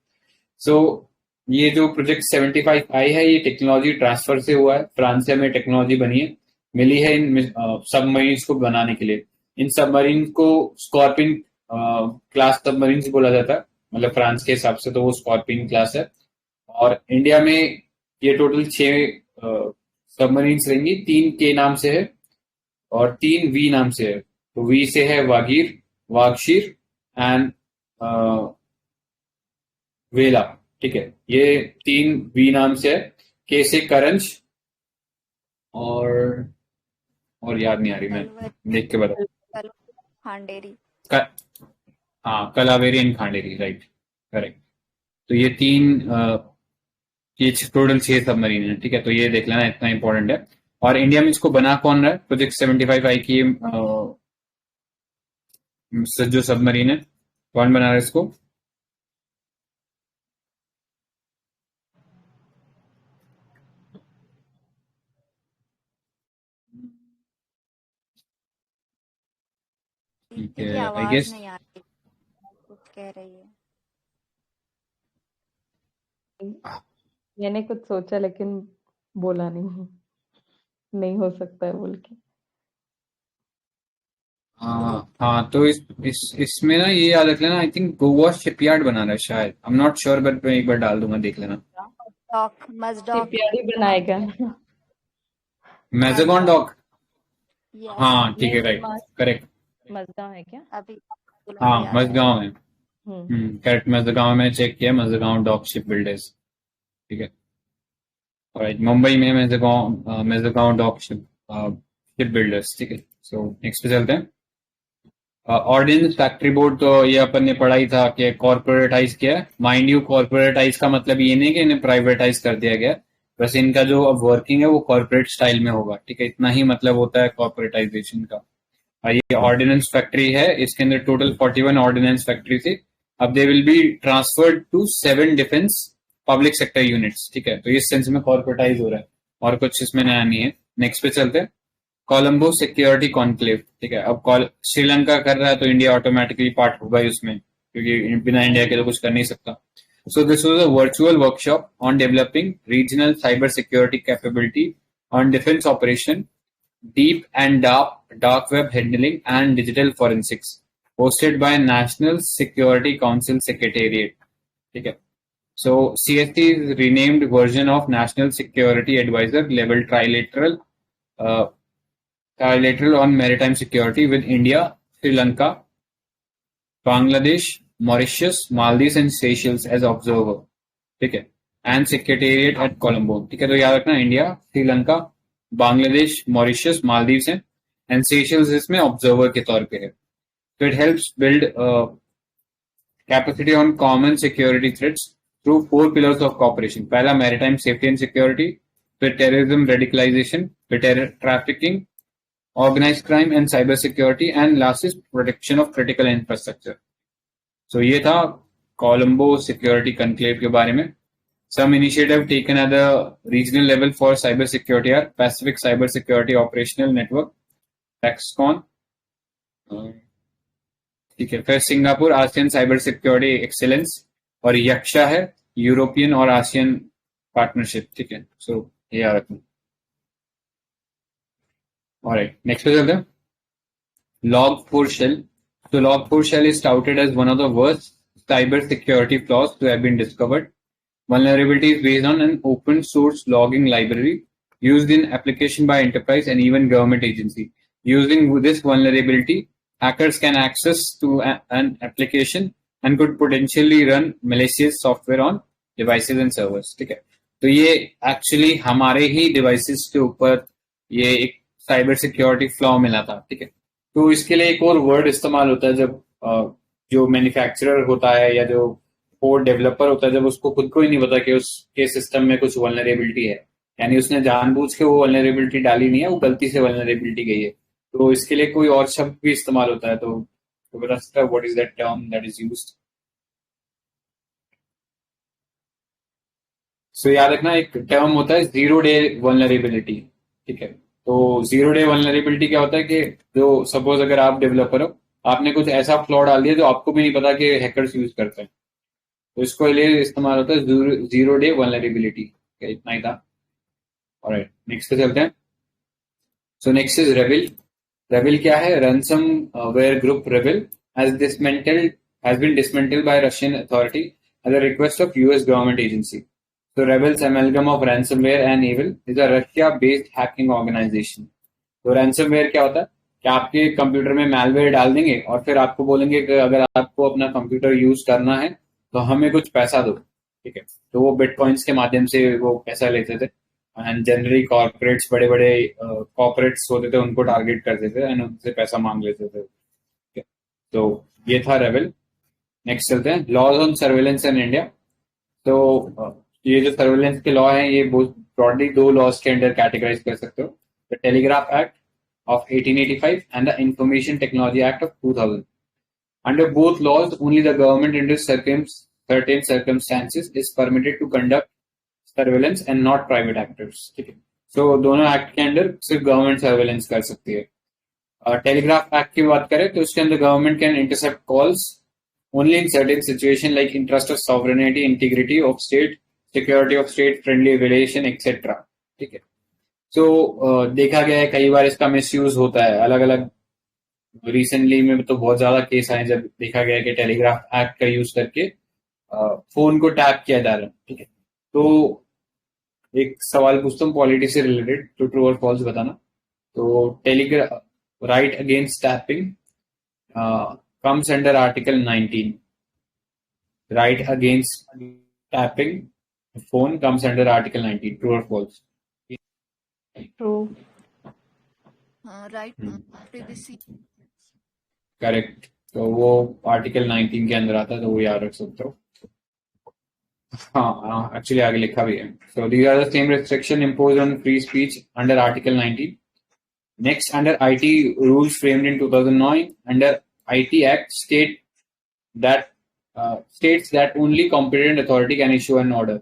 S1: सो ये जो प्रोजेक्ट 75 आई है, ये टेक्नोलॉजी ट्रांसफर से हुआ है, फ्रांस से हमें टेक्नोलॉजी बनी है, मिली है इन सबमरीन्स को बनाने के लिए। इन सबमरीन को स्कॉर्पिन क्लास सबमरीन्स बोला जाता है, मतलब फ्रांस के हिसाब से तो वो स्कॉर्पिन क्लास है। और इंडिया में ये टोटल 6 सबमरीन्स रहेंगी, 3 के नाम से है और 3 वी नाम से है। तो वी से है वागीर, वागशीर एंड वेला। ठीक है, ये 3 वी नाम से है। के से करंज, और याद नहीं आ रही, मैं देख के बता।
S2: खांडेरी।
S1: हाँ, कलावेरी एंड खांडेरी, राइट, करेक्ट। तो ये 3 ये टोटल 6 सबमरीन है। ठीक है, तो ये देख लेना, इतना इंपॉर्टेंट है। और इंडिया में इसको बना कौन रहा है? प्रोजेक्ट 75 आई की जो सबमरीन है, कौन बना रहा है इसको? ठीक
S2: की
S1: है, आई
S2: आवाज
S1: गेस
S2: नहीं आ रही, कुछ कह रही है।
S3: मैंने कुछ सोचा लेकिन बोला नहीं, नहीं हो सकता है बोल के।
S1: हाँ, तो इसमें ना ये याद रख लेना, आई थिंक गोवा शिपयार्ड बना रहा है शायद, I am not sure, but मैं एक बार डाल दूंगा, देख लेना।
S2: डॉक, मजडॉक।
S3: शिपयार्ड ही बनाएगा।
S1: मैज़ेगॉन डॉक,
S2: यस,
S1: हाँ ठीक है,
S3: नहीं,
S1: राइट, करेक्ट।
S3: मजदा है क्या?
S2: अभी बोला
S1: हाँ,
S2: याद आया।
S1: मझगांव में,
S3: हम्म
S1: करेक्ट, मझगांव में चेक किया, मझगांव डॉक शिप बिल्डर्स। ठीक है, राइट, मुंबई में मझगांव डॉक शिप बिल्डर्स। ठीक है, सो नेक्स्ट पे चलते हैं। ऑर्डिनेंस फैक्ट्री बोर्ड, तो ये अपन ने पढ़ा ही था कि कॉर्पोरेटाइज किया है। माइंड यू, कॉर्पोरेटाइज का मतलब ये नहीं कि इन्हें प्राइवेटाइज कर दिया गया, बस इनका जो अब वर्किंग है वो कॉर्पोरेट स्टाइल में होगा। ठीक है, इतना ही मतलब होता है कॉर्पोरेटाइजेशन का। ये ऑर्डिनेंस फैक्ट्री है, इसके अंदर टोटल 41 ऑर्डिनेंस फैक्ट्री थी। अब they will be transferred to 7 defence public sector units. ठीक है, तो इस सेंस में कॉर्पोरेटाइज हो रहा है, और कुछ इसमें नया नहीं है। नेक्स्ट पे चलते हैं, कोलंबो सिक्योरिटी कॉन्क्लेव। ठीक है, अब श्रीलंका कर रहा है तो इंडिया ऑटोमेटिकली पार्ट होगा ही उसमें, क्योंकि बिना इंडिया के तो कुछ कर नहीं सकता। So this was a virtual workshop on developing regional cyber security capability on defence operation, deep and dark web handling and digital forensics, hosted by National Security Council Secretariat. ठीक है, so CST is renamed version of National Security Advisor level uh, trilateral on maritime security with India, Sri Lanka, Bangladesh, Mauritius, Maldives and Seychelles as observer. ठीक है, and secretariat at Colombo. ठीक है, तो याद रखना, इंडिया, श्रीलंका, बांग्लादेश, मॉरिशस, मालदीव्स हैं, एंड सेशल्स इसमें ऑब्जर्वर के तौर पे है। तो it helps build capacity on common security threats through 4 pillars of cooperation. पहला मैरिटाइम सेफ्टी एंड सिक्योरिटी, फिर टेररिज्म रेडिकलाइजेशन, फिर terror trafficking, organised crime and cyber security, and last is protection of critical infrastructure. So ये था कोलंबो सिक्योरिटी कॉन्क्लेव के बारे में। Some initiative taken at the regional level for cyber security are Pacific Cyber Security Operational Network, PACSCON, ठीक है, फिर Singapore ASEAN cyber security excellence, और यक्षा है यूरोपियन और आसियन पार्टनरशिप। ठीक है, सो ये याद रखना। ऑलराइट, नेक्स्ट पे चलते हैं, Log4Shell. So Log4Shell is touted as one of the worst cyber security flaws to have been discovered. Vulnerability is based on an open source logging library used in application by enterprise and even government agency. Using this vulnerability, hackers can access to an application and could potentially run malicious software on devices and servers. ठीक है, तो ये एक्चुअली हमारे ही डिवाइसेस के ऊपर ये एक साइबर सिक्योरिटी फ्लॉ मिला था। ठीक है, तो इसके लिए एक और वर्ड इस्तेमाल होता है जब जो मैन्युफैक्चरर होता है या जो कोड डेवलपर होता है, जब उसको खुद को ही नहीं पता कि उसके सिस्टम में कुछ वल्नरेबिलिटी है, यानी उसने जानबूझ के वो वल्नरेबिलिटी डाली नहीं है, वो गलती से वल्नरेबिलिटी गई है, तो इसके लिए कोई और शब्द भी इस्तेमाल होता है। तो बता सकता है what is that term that is used? So याद रखना, एक टर्म होता है जीरो डे वल्नरेबिलिटी। ठीक है, तो जीरो डे वल्नरेबिलिटी क्या होता है कि जो सपोज अगर आप डेवलपर हो, आपने कुछ ऐसा फ्लॉ डाल दिया जो आपको भी नहीं पता कि हैकर्स यूज करते हैं, तो इसको लिए इस्तेमाल होता है जीरो डे वल्नरेबिलिटी। इतना ही था। ऑलराइट, नेक्स्ट पे चलते हैं। So next is रेविल। रेविल क्या है? Ransomware group REvil has been dismantled by Russian authority at the request of US government agency. So Revel's amalgam of ransomware and evil is a Russia-based hacking organization. तो ransomware क्या होता है कि आपके कंप्यूटर में malware डाल देंगे और फिर आपको बोलेंगे कि अगर आपको अपना कंप्यूटर यूज करना है तो हमें कुछ पैसा दो। ठीक है, तो वो बिटकॉइंस के माध्यम से वो पैसा लेते थे, एंड जनरली कॉर्पोरेट्स, बड़े बड़े कॉर्पोरेट्स होते थे, उनको टारगेट करते थे एंड उनसे पैसा मांग लेते थे। ठीक है, तो ये था रेवेल। नेक्स्ट चलते हैं, laws on surveillance in India. तो ये जो सर्वेलेंस के लॉ हैं, ये ब्रॉडली दो लॉज के अंडर कैटेगराइज कर सकते हो, the telegraph act of 1885 and the information technology act of 2000। Under both laws, only the government under certain circumstances is permitted to conduct surveillance and not private actors. ठीक है, सो दोनों एक्ट के अंदर सिर्फ गवर्नमेंट सर्वेलेंस कर सकती है। टेलीग्राफ एक्ट की बात करें तो उसके अंदर government can intercept calls only in certain situation like interest of sovereignty, integrity of state, security of state, friendly relation etcetera. ठीक है, सो देखा गया है कई बार इसका मिसयूज होता है, अलग अलग रिसेंटली में तो बहुत ज्यादा केस आए जब देखा गया कि टेलीग्राफ एक्ट का यूज करके फोन को टैप किया जा रहा है। ठीक है, तो एक सवाल पूछता हूँ पॉलिटी से रिलेटेड, तो ट्रू और फॉल्स बताना। तो telegraph right against tapping comes under article 19। Right against tapping phone comes under article 19, true और false?
S3: True.
S2: Right privacy.
S1: Correct, तो वो आर्टिकल 19 के अंदर आता है, तो वो याद रख सकते हो। हाँ, एक्चुअली आगे लिखा भी है। So these are the same restriction imposed on free speech under Article 19. Next, under IT rules framed in 2009, under IT Act states that only competent authority can issue an order.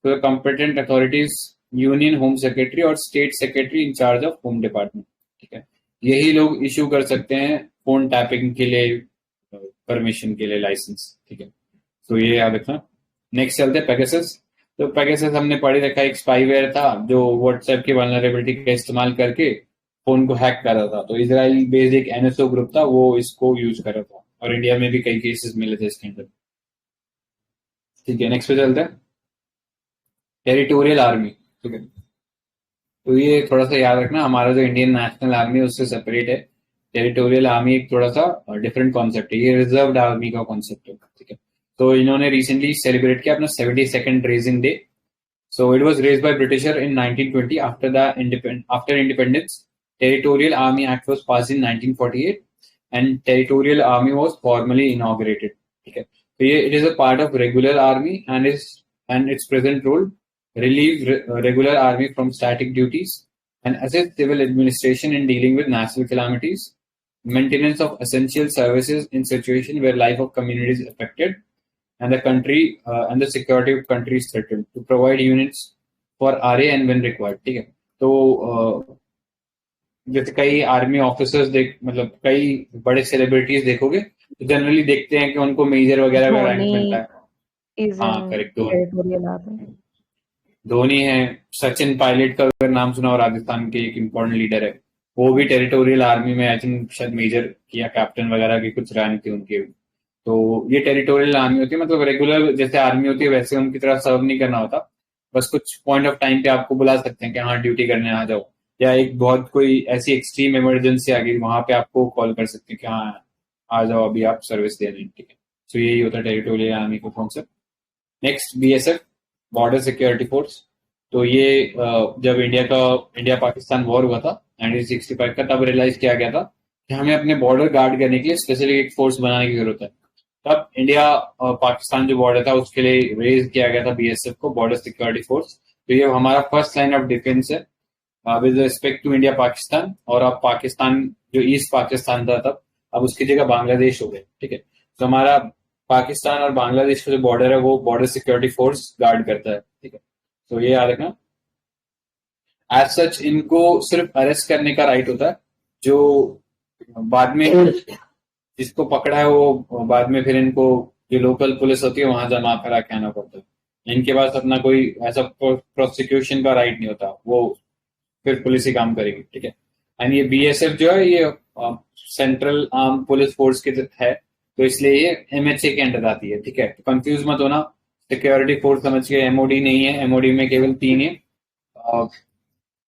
S1: So the competent authorities Union Home Secretary और State Secretary in charge of Home Department. ठीक है, यही लोग इशू कर सकते हैं फोन टैपिंग के लिए परमिशन के लिए लाइसेंस। ठीक है, तो ये याद रखना। नेक्स्ट चलते हैं पेगासस। तो पेगासस हमने पढ़ी रखा, एक स्पाईवेयर था जो व्हाट्सएप की वल्नरेबिलिटी का इस्तेमाल करके फोन को हैक कर रहा था। तो इजराइल बेस्ड एक एनएसओ ग्रुप था, वो इसको यूज कर रहा था और इंडिया में भी कई केसेस मिले थे इसके अंदर। ठीक है, नेक्स्ट पे चलते हैं, टेरिटोरियल आर्मी। ठीक है, तो ये थोड़ा सा याद रखना, हमारा जो इंडियन नेशनल आर्मी है उससे सेपरेट है। टेरिटोरियल आर्मी एक थोड़ा सा डिफरेंट कॉन्सेप्ट है, ये रिजर्व्ड आर्मी का कॉन्सेप्ट है। ठीक है, तो इन्होंने रिसेंटली सेलिब्रेट किया अपना 72nd raising day. So it was raised by Britisher in 1920 after independence. Territorial army act was pass in 1948 and territorial army was formally inaugurated. ठीक है, तो ये it is a part of regular army and its present role relieve regular army from static duties and assist civil administration in dealing with natural calamities, maintenance of essential services in situation where life of communities is affected and the country and the security of country is threatened, to provide units for RA and when required. ठीक है, तो जैसे कई आर्मी ऑफिसर्स मतलब कई बड़े सेलिब्रिटीज देखोगे तो जनरली देखते हैं कि उनको मेजर वगैरह का रैंक मिलता है। हाँ करेक्ट, धोनी है, सचिन पायलट का अगर नाम सुना हो, राजस्थान के एक इम्पोर्टेंट लीडर है, वो भी टेरिटोरियल आर्मी में आई थिंक शायद मेजर किया, कैप्टन वगैरह की कुछ रैंक थी उनकी। तो ये टेरिटोरियल आर्मी होती है, मतलब रेगुलर जैसे आर्मी होती है वैसे उनकी तरह सर्व नहीं करना होता, बस कुछ पॉइंट ऑफ टाइम पे आपको बुला सकते हैं कि हाँ ड्यूटी करने आ जाओ, या एक बहुत कोई ऐसी एक्सट्रीम इमरजेंसी आ गई वहां पे आपको कॉल कर सकते हैं कि हाँ आ जाओ अभी आप सर्विस दे रहे हैं। ठीक है, तो यही होता है टेरिटोरियल आर्मी का concept. Next BSF, border security force. तो ये जब इंडिया पाकिस्तान वॉर हुआ था 1965 का, तब रियलाइज किया गया था कि हमें अपने बॉर्डर गार्ड करने के लिए स्पेसिफिक एक फोर्स बनाने की जरूरत है। तब इंडिया और पाकिस्तान जो बॉर्डर था उसके लिए रेज किया गया था बीएसएफ को, बॉर्डर सिक्योरिटी फोर्स। तो ये हमारा फर्स्ट लाइन ऑफ डिफेंस है with respect to India Pakistan. और अब पाकिस्तान जो ईस्ट पाकिस्तान था तब, अब उसकी जगह बांग्लादेश हो गए, ठीक है। तो हमारा पाकिस्तान और बांग्लादेश का जो बॉर्डर है वो बॉर्डर सिक्योरिटी फोर्स गार्ड करता है, ठीक है। तो ये याद रखना। एज सच इनको सिर्फ अरेस्ट करने का राइट होता है, जो बाद में जिसको पकड़ा है वो बाद में फिर इनको जो लोकल पुलिस होती है वहां जमा करा के आना पड़ता है। इनके पास अपना कोई ऐसा प्रोसिक्यूशन का राइट नहीं होता, वो फिर पुलिस ही काम करेगी, ठीक है। एंड ये बीएसएफ जो है ये सेंट्रल आर्म पुलिस फोर्स के है, तो इसलिए ये एमएचए के अंडर आती है, ठीक है। तो कंफ्यूज मत होना, सिक्योरिटी फोर्स समझ के एमओडी नहीं है, एमओडी में केवल 3 है,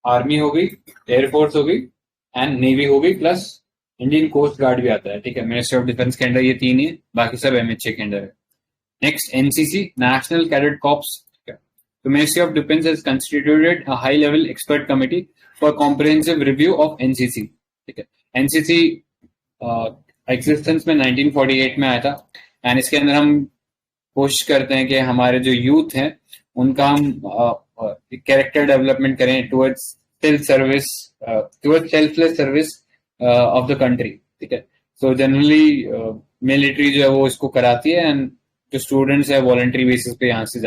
S1: आर्मी हो गई, एयरफोर्स हो गई एंड नेवी हो गई, प्लस इंडियन कोस्ट गार्ड भी आता है, ठीक है। मिनिस्ट्री ऑफ डिफेंस के अंडर ये 3 है, बाकी सब एमएचए के अंडर है। Next NCC, national cadet corps. The Ministry of Defense has constituted a high-level expert committee for comprehensive review of NCC. ठीक है, NCC एग्जिस्टेंस में 1948 में आया था एंड इसके अंदर हम कोशिश करते हैं कि हमारे जो यूथ हैं उनका हम कैरेक्टर डेवलपमेंट करें towards self service, towards selfless service of the country, ठीक है। सो जनरली मिलिट्री जो है वो इसको कराती है एंड जो स्टूडेंट्स है वॉलंटरी बेसिस पे यहाँ से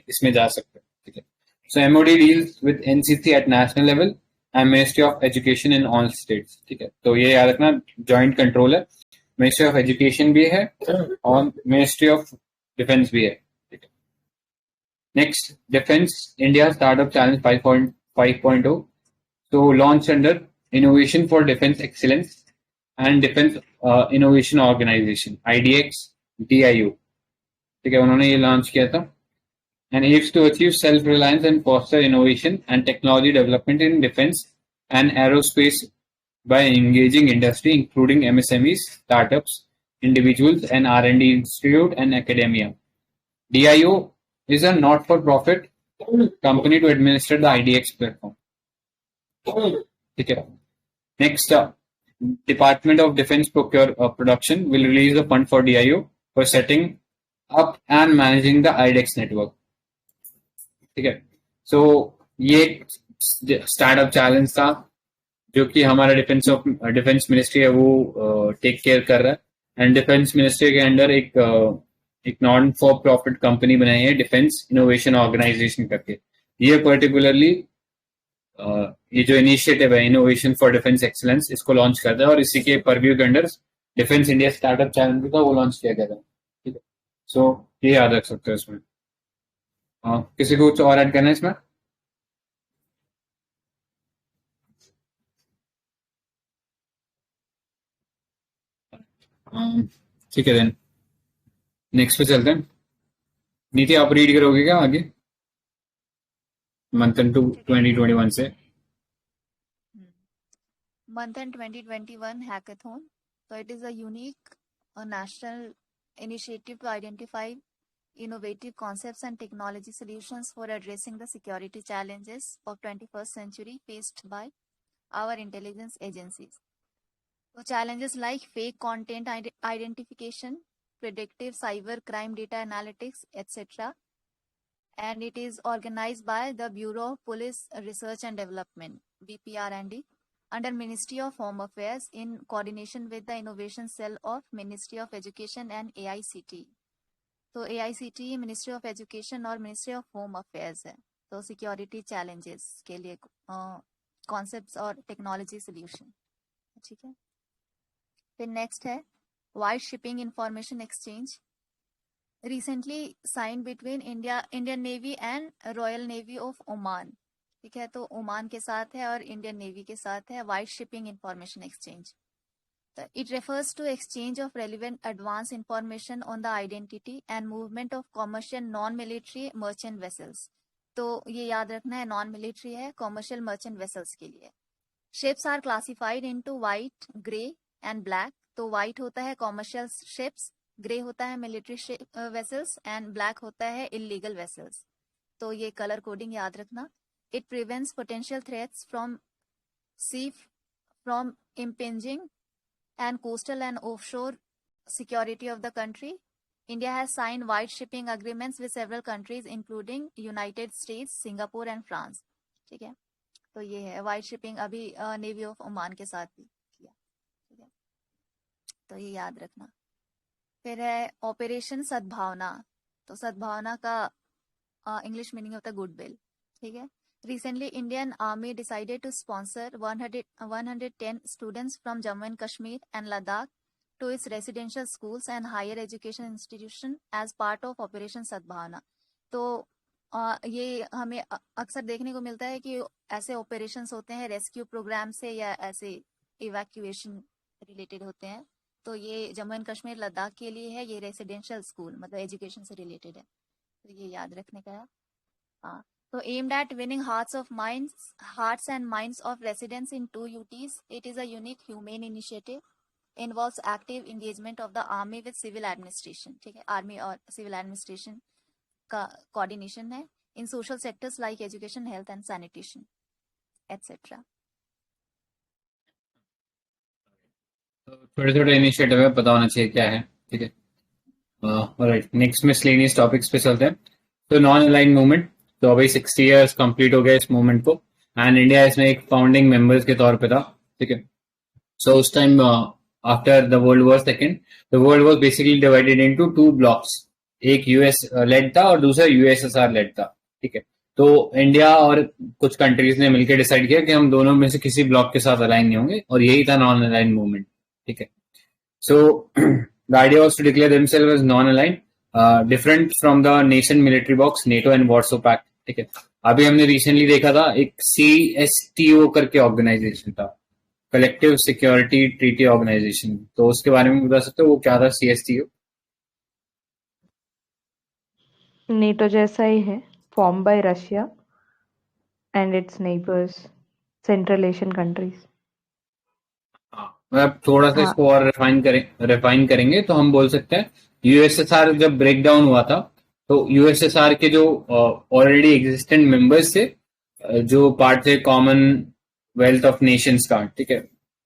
S1: इसमें जा सकते हैं, ठीक है। So MOD deals with NCC at national level and ministry of education in all states, ठीक है। तो ये याद रखना, जॉइंट कंट्रोल है, मिनिस्ट्री ऑफ एजुकेशन भी है और मिनिस्ट्री ऑफ डिफेंस भी है, ठीक है। Next, defence India startup challenge 5.0 तो launch under innovation for defence excellence and defence innovation organization IDX DIO, ठीक है, उन्होंने ये लॉन्च किया था। And aims to achieve self reliance and foster innovation and technology development in defence and aerospace by engaging industry including MSMEs, startups, individuals and R&D institute and academia. DIO is a not-for-profit company to administer the IDX platform. ठीक है। Next, Department of Defense Production will release a fund for DIO for setting up and managing the IDX network. ठीक है। So ये स्टार्टअप चैलेंज था जो कि हमारा डिफेंस मिनिस्ट्री है वो टेक केयर कर रहा है एंड डिफेंस मिनिस्ट्री के अंडर एक नॉन फॉर प्रॉफिट कंपनी बनाई है डिफेंस इनोवेशन ऑर्गेनाइजेशन करके। ये पर्टिकुलरली ये जो इनिशिएटिव है इनोवेशन फॉर डिफेंस एक्सीलेंस इसको लॉन्च करता है और इसी के परव्यू के under defence India startup challenge था वो लॉन्च किया गया था, ठीक है। सो ये याद रख सकते हो इसमें। किसी को कुछ और ऐड करना है इसमें? ठीक है, देन नेक्स्ट पे चलते हैं। नीति आप रीड करोगे क्या आगे मंथन 2021 से?
S2: मंथन 2021 hackathon, so it is a unique national initiative to identify innovative concepts and technology solutions for addressing the security challenges of 21st century faced by our intelligence agencies. So challenges like fake content identification, predictive cyber crime data analytics, etc. And it is organized by the Bureau of Police Research and Development, BPR&D, under Ministry of Home Affairs in coordination with the Innovation Cell of Ministry of Education and AICTE. तो AICTE मिनिस्ट्री ऑफ एजुकेशन और मिनिस्ट्री ऑफ होम अफेयर्स है। तो सिक्योरिटी चैलेंजेस के लिए कॉन्सेप्ट्स और टेक्नोलॉजी सोल्यूशन, ठीक है। फिर नेक्स्ट है wide shipping information exchange, recently sign between Indian navy and royal navy of Oman, ठीक है। तो ओमान के साथ है और इंडियन नेवी के साथ है wide shipping information exchange. It refers to exchange of relevant advanced information on the identity and movement of commercial non-military merchant vessels. तो ये याद रखना है, नॉन मिलिट्री है, कॉमर्शियल मर्चेंट वेसल्स के लिए। Ships are classified into white, grey and black. तो वाइट होता है कॉमर्शियल शिप्स, ग्रे होता है मिलिट्री वेसल्स एंड ब्लैक होता है इलीगल वेसल्स। तो ये कलर कोडिंग याद रखना। It prevents potential threats from impinging and coastal and offshore security of the country. India has signed wide shipping agreements with several countries including United States, Singapore and France. ठीक है, तो ये है वाइड शिपिंग अभी नेवी ऑफ ओमान के साथ भी किया। ठीक है, तो ये याद रखना। फिर है ऑपरेशन सद्भावना। तो सद्भावना का इंग्लिश मीनिंग होता है गुडविल। ठीक है, recently Indian Army decided to sponsor 110 students from Jammu and Kashmir and Ladakh to its residential schools and higher education institution as part of Operation Sadbhavana। तो ये हमें अक्सर देखने को मिलता है कि ऐसे ऑपरेशंस होते हैं रेस्क्यू प्रोग्राम से या ऐसे इवैक्यूएशन रिलेटेड होते हैं। तो ये जम्मू एंड कश्मीर लद्दाख के लिए है, ये रेसिडेंशियल स्कूल मतलब एजुकेशन से रिलेटेड है, तो ये याद रखने का है। हाँ, so aimed at winning hearts and minds of residents in 2 UTs, it is a unique humane initiative, involves active engagement of the army with civil administration। ठीक है, आर्मी और सिविल एडमिनिस्ट्रेशन का कोऑर्डिनेशन है in social sectors like education, health and sanitation etcetera.
S1: थोड़े थोड़े इनिशिएटिव है, पता होना चाहिए क्या है। ठीक है, ऑलराइट, नेक्स्ट मिसलेनियस टॉपिक्स पे चलते हैं। तो नॉन अलाइन मूवमेंट, तो अभी 60 इयर्स कंप्लीट हो गए इस मूवमेंट को, एंड इंडिया इसमें एक फाउंडिंग मेंबर्स के तौर पे था। ठीक है, सो उस time after the world war second, the world was basically divided into 2 blocks, एक यूएस लेड था और दूसरा यूएसएसआर लेड था। ठीक है, तो इंडिया और कुछ कंट्रीज ने मिलकर डिसाइड किया कि हम दोनों में से किसी ब्लॉक के साथ अलाइन नहीं होंगे, और यही था नॉन अलाइन मूवमेंट। ठीक है, so the idea was to declare themselves as non align, different from the nation military box, NATO and Warsaw Pact. ठीक है, अभी हमने रिसेंटली देखा था एक CSTO करके ऑर्गेनाइजेशन था, कलेक्टिव सिक्योरिटी ट्रीटी ऑर्गेनाइजेशन, तो उसके बारे में बता सकते हो वो क्या था CSTO?
S3: नेटो जैसा ही है, form by Russia and it's neighbours, central Asian countries.
S1: अब थोड़ा सा इसको और रिफाइन करेंगे तो हम बोल सकते हैं यूएसएसआर जब ब्रेक डाउन हुआ था, तो यूएसएसआर के जो ऑलरेडी एग्जिस्टेंट मेंबर्स थे, जो पार्ट थे कॉमन वेल्थ ऑफ नेशंस का, ठीक है,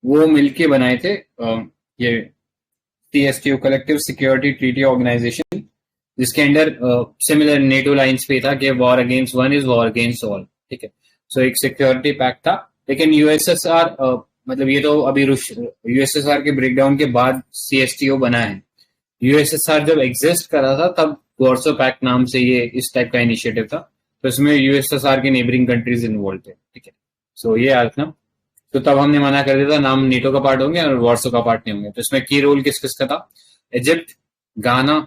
S1: वो मिलके बनाए थे ये CSTO, collective security treaty organization, जिसके अंडर सिमिलर नेटो लाइंस पे था कि war against one is war against all. ठीक है, सो एक सिक्योरिटी पैक्ट था, लेकिन यूएसएसआर मतलब ये तो अभी यूएसएसआर के ब्रेकडाउन के बाद CSTO बना है। यूएसएसआर जब एग्जिस्ट कर रहा था तब वार्सो पैक्ट नाम से ये इस टाइप का इनिशिएटिव था, तो इसमें यूएसएसआर के नेबरिंग कंट्रीज इन्वॉल्व थे। ठीक है, सो ये याद रखना। तो तब हमने मना कर दिया था नाम नेटो का पार्ट होंगे और वार्सो का पार्ट नहीं होंगे। तो इसमें की रोल किस किसका था? इजिप्ट, गाना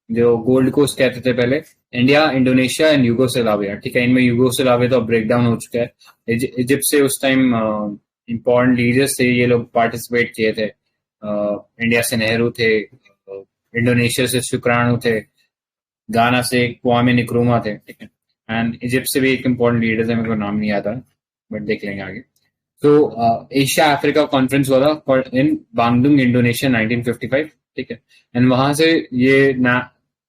S1: जो गोल्ड कोस्ट कहते थे पहले, इंडिया, इंडोनेशिया एंड यूगोस्लाविया। ठीक है, इनमें यूगोस्लाविया तो ब्रेकडाउन हो चुका है। इजिप्ट से उस टाइम इंपॉर्टेंट लीडर्स थे, ये लोग पार्टिसिपेट किए थे। इंडिया से नेहरू थे, इंडोनेशिया से शुक्राणु थे, गाना से क्वामे निक्रुमा थे। ठीक है, एंड इजिप्ट से भी एक इंपॉर्टेंट लीडर है, मेरे को नाम नहीं आता है बट देख लेंगे आगे। तो एशिया अफ्रीका कॉन्फ्रेंस हुआ था इन बांगडुंग, इंडोनेशिया 1955। ठीक है, एंड वहां से ये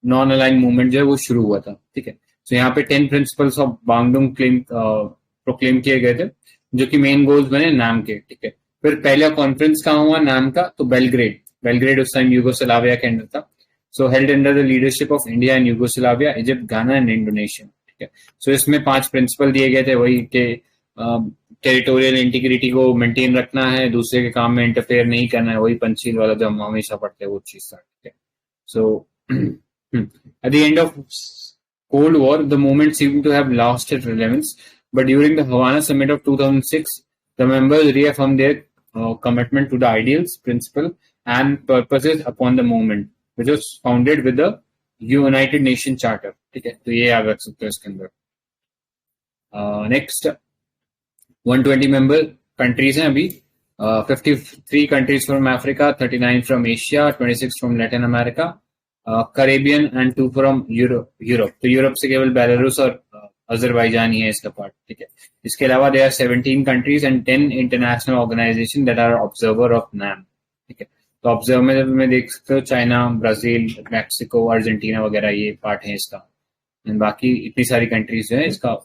S1: नॉन अलाइन मूवमेंट जो है वो शुरू हुआ था। ठीक है, तो यहाँ पे 10 प्रिंसिपल्स ऑफ बांगडुंग प्रोक्लेम किए गए थे, जो कि मेन गोल्स बने नाम के। ठीक है, फिर पहला कॉन्फ्रेंस कहाँ हुआ नाम का? तो बेलग्रेड उस टाइम यूगोस्लाविया के अंदर था। So held under the leadership of India and Yugoslavia, Egypt, Ghana and Indonesia. ठीक है, सो इसमें 5 प्रिंसिपल दिए गए थे, वही के टेरिटोरियल इंटीग्रिटी को मेंटेन रखना है, दूसरे के काम में इंटरफेयर नहीं करना है, वही पंचशील वाला जो हम हमेशा पढ़ते हैं वो चीज था। ठीक है, सो at the end of Cold War, the movement seemed to have lost its relevance, but during the Havana Summit of 2006, the members reaffirmed their commitment to the ideals, principle, and purposes upon the movement, which was founded with the United Nations Charter. ठीक है, तो ये याद रख सकते हो इसके अंदर। नेक्स्ट 120 मेंबर कंट्रीज हैं अभी, 53 countries from Africa, 39 from Asia, 26 from Latin America, Caribbean and 2 from Europe. तो यूरोप से केवल बेलारूस और अजरबैजान ही है इसका पार्ट। ठीक है, इसके अलावा there are 17 countries and 10 international organization that are observer of NAM। ठीक है, तो ऑब्जर्वर में देख सकते हो चाइना, ब्राजील, मैक्सिको, अर्जेंटीना वगैरह ये पार्ट है इसका, बाकी इतनी सारी कंट्रीज जो है इसका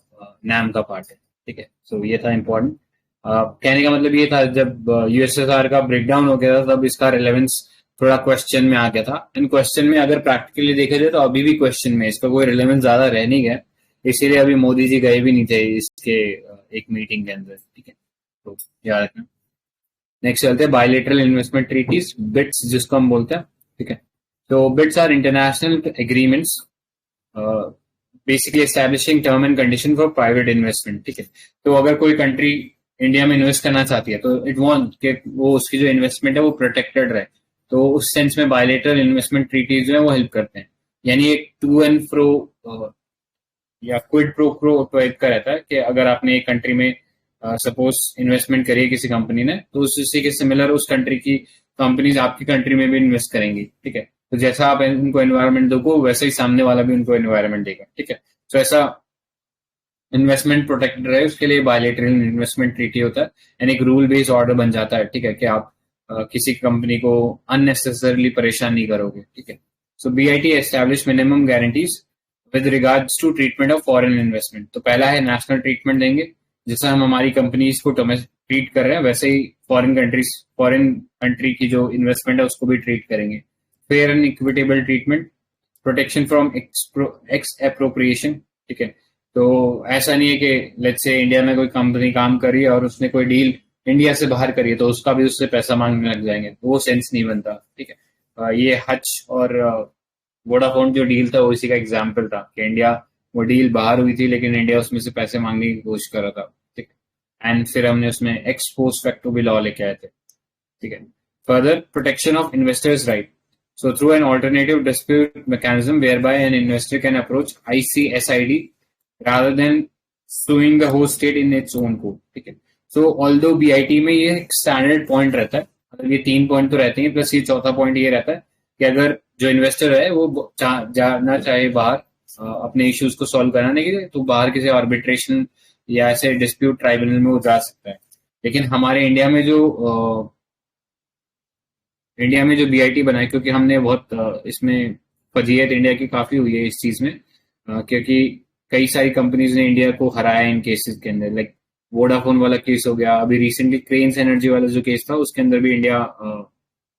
S1: NAM का पार्ट है। ठीक है, सो ये था इम्पोर्टेंट। कहने का मतलब ये था, जब यूएसएसआर का ब्रेकडाउन हो गया था तब इसका रिलेवेंस थोड़ा क्वेश्चन में आ गया था। इन क्वेश्चन में अगर प्रैक्टिकली देखे जाए तो अभी भी क्वेश्चन में, इसका कोई रिलेवेंस ज्यादा रह नहीं गया, इसीलिए अभी मोदी जी गए भी नहीं थे इसके एक मीटिंग के अंदर, ठीक है, तो याद रखना। नेक्स्ट चलते हैं बायलेटरल इन्वेस्टमेंट ट्रीटीज, बिट्स जिसको हम बोलते हैं, ठीक है। तो BITs are international agreements basically establishing term and condition for private investment, ठीक है। तो अगर कोई कंट्री इंडिया में इन्वेस्ट करना चाहती है तो इट वांट कि वो उसकी जो इन्वेस्टमेंट है वो प्रोटेक्टेड रहे, तो उस सेंस में बायलेटरल इन्वेस्टमेंट ट्रीटीज जो है वो हेल्प करते हैं। यानी एक टू एंड फ्रो या क्विड प्रो क्रो टाइप का रहता है कि अगर आपने एक कंट्री में सपोज इन्वेस्टमेंट करी है किसी कंपनी ने, तो उसी के सिमिलर उस कंट्री की कंपनीज आपकी कंट्री में भी इन्वेस्ट करेंगी, ठीक है। तो जैसा आप उनको एनवायरमेंट दोगे वैसे ही सामने वाला भी उनको एनवायरमेंट देगा, ठीक है। तो ऐसा इन्वेस्टमेंट प्रोटेक्टेड रहे उसके लिए बायलेटरल इन्वेस्टमेंट ट्रीटी होता है, एंड एक रूल बेस्ड ऑर्डर बन जाता है, ठीक है, कि आप किसी कंपनी को अननेसेसरली परेशान नहीं करोगे, ठीक है। So BIT establish minimum guarantees with regards to treatment of foreign investment. तो पहला है नेशनल ट्रीटमेंट देंगे, जैसा हम हमारी कंपनीज को ट्रीट कर रहे हैं वैसे ही फॉरेन कंट्री की जो इन्वेस्टमेंट है उसको भी ट्रीट करेंगे। Fair and equitable treatment, protection from x appropriation, ठीक है। तो ऐसा नहीं है कि लेट्स से इंडिया में कोई कंपनी काम कर रही है और उसने कोई डील इंडिया से बाहर करी है तो उसका भी उससे पैसा मांगने लग जाएंगे, तो वो सेंस नहीं बनता, ठीक है। ये हच और वोडाफोन जो डील था वो इसी का एग्जाम्पल था कि इंडिया, वो डील बाहर हुई थी लेकिन इंडिया उसमें से पैसे मांगने की कोशिश कर रहा था, ठीक है। एंड फिर हमने उसमें एक्स पोस्ट फैक्टो भी लॉ लेके आए थे, ठीक है। Further protection of investors right, so through an alternative dispute mechanism whereby an investor can approach ICSID rather than suing the host state in its own court, ठीक है। so although BIT में ये एक स्टैंडर्ड पॉइंट रहता है, मतलब ये 3 पॉइंट तो रहते हैं प्लस ये चौथा पॉइंट ये रहता है कि अगर जो इन्वेस्टर है वो जाना चाहे बाहर अपने इश्यूज को सॉल्व कराने के लिए, तो बाहर किसी आर्बिट्रेशन या ऐसे डिस्प्यूट ट्राइब्यूनल में वो जा सकता है। लेकिन हमारे इंडिया में जो बीआईटी बना है, क्योंकि हमने बहुत इसमें फजीयत इंडिया की काफी हुई है इस चीज में, क्योंकि कई सारी कंपनीज ने इंडिया को हराया इन केसेस के अंदर, लाइक वोडाफोन वाला केस हो गया, अभी रिसेंटली क्रेन्स एनर्जी वाला जो केस था उसके अंदर भी इंडिया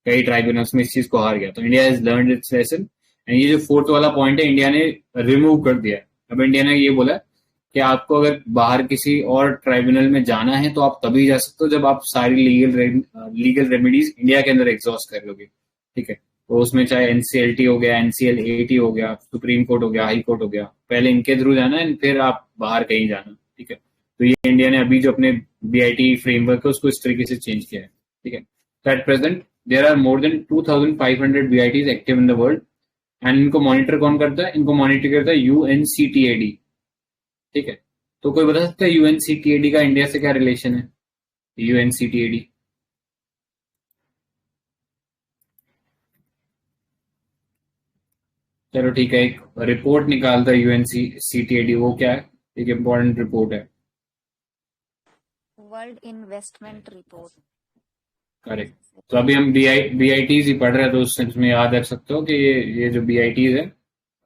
S1: कई ट्राइब्यूनल्स में इस चीज को हार गया। तो India has learned it's lesson, and ये जो फोर्थ वाला पॉइंट है इंडिया ने रिमूव कर दिया। अब इंडिया ने ये बोला कि आपको अगर बाहर किसी और ट्राइब्यूनल में जाना है तो आप तभी जा सकते हो जब आप सारी लीगल रेमेडीज इंडिया के अंदर एग्जॉस्ट कर लोगे, ठीक है। तो उसमें चाहे एनसीएलटी हो गया, एनसीएलएटी हो गया, सुप्रीम कोर्ट हो गया, हाई कोर्ट हो गया, पहले इनके थ्रू जाना है फिर आप बाहर कहीं जाना, ठीक है। तो ये इंडिया ने अभी जो अपने बीआईटी फ्रेमवर्क है उसको इस तरीके से चेंज किया है, ठीक है। तो at present there are more than 2500 BITs active in the world, and इनको मॉनिटर कौन करता है? इनको मॉनिटर करता है यूएनसीटीएडी, ठीक है। तो कोई बता सकता है यूएनसीटीएडी का इंडिया से क्या रिलेशन है? यूएनसीटीएडी, चलो ठीक है, एक रिपोर्ट निकालता है यूएनसीटीएडी, वो क्या है? एक इम्पोर्टेंट रिपोर्ट है,
S2: वर्ल्ड इन्वेस्टमेंट रिपोर्ट।
S1: करेक्ट। तो अभी हम बीआईटीज ही पढ़ रहे हैं, तो उस सेंस में याद रख सकते हो कि ये जो बीआईटीज है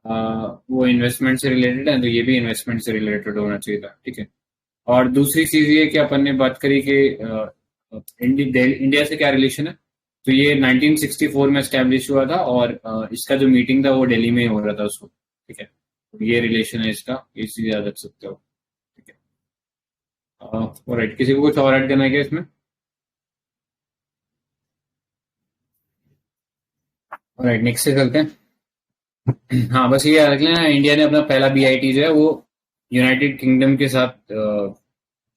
S1: वो इन्वेस्टमेंट से रिलेटेड है, तो ये भी इन्वेस्टमेंट से रिलेटेड होना चाहिए था, ठीक है। और दूसरी चीज ये कि अपन ने बात करी कि इंडिया से क्या रिलेशन है, तो ये 1964 में एस्टेब्लिश हुआ था और इसका जो मीटिंग था वो दिल्ली में ही हो रहा था उसको, ठीक है। तो ये रिलेशन है इसका, ये चीज याद रख सकते हो, ठीक है। ऑलराइट, किसी को कुछ और ऐड करना है क्या इसमें? ऑलराइट, नेक्स्ट से चलते हैं। हाँ, बस ये याद रख लेना, इंडिया ने अपना पहला बीआईटी जो है वो यूनाइटेड किंगडम के साथ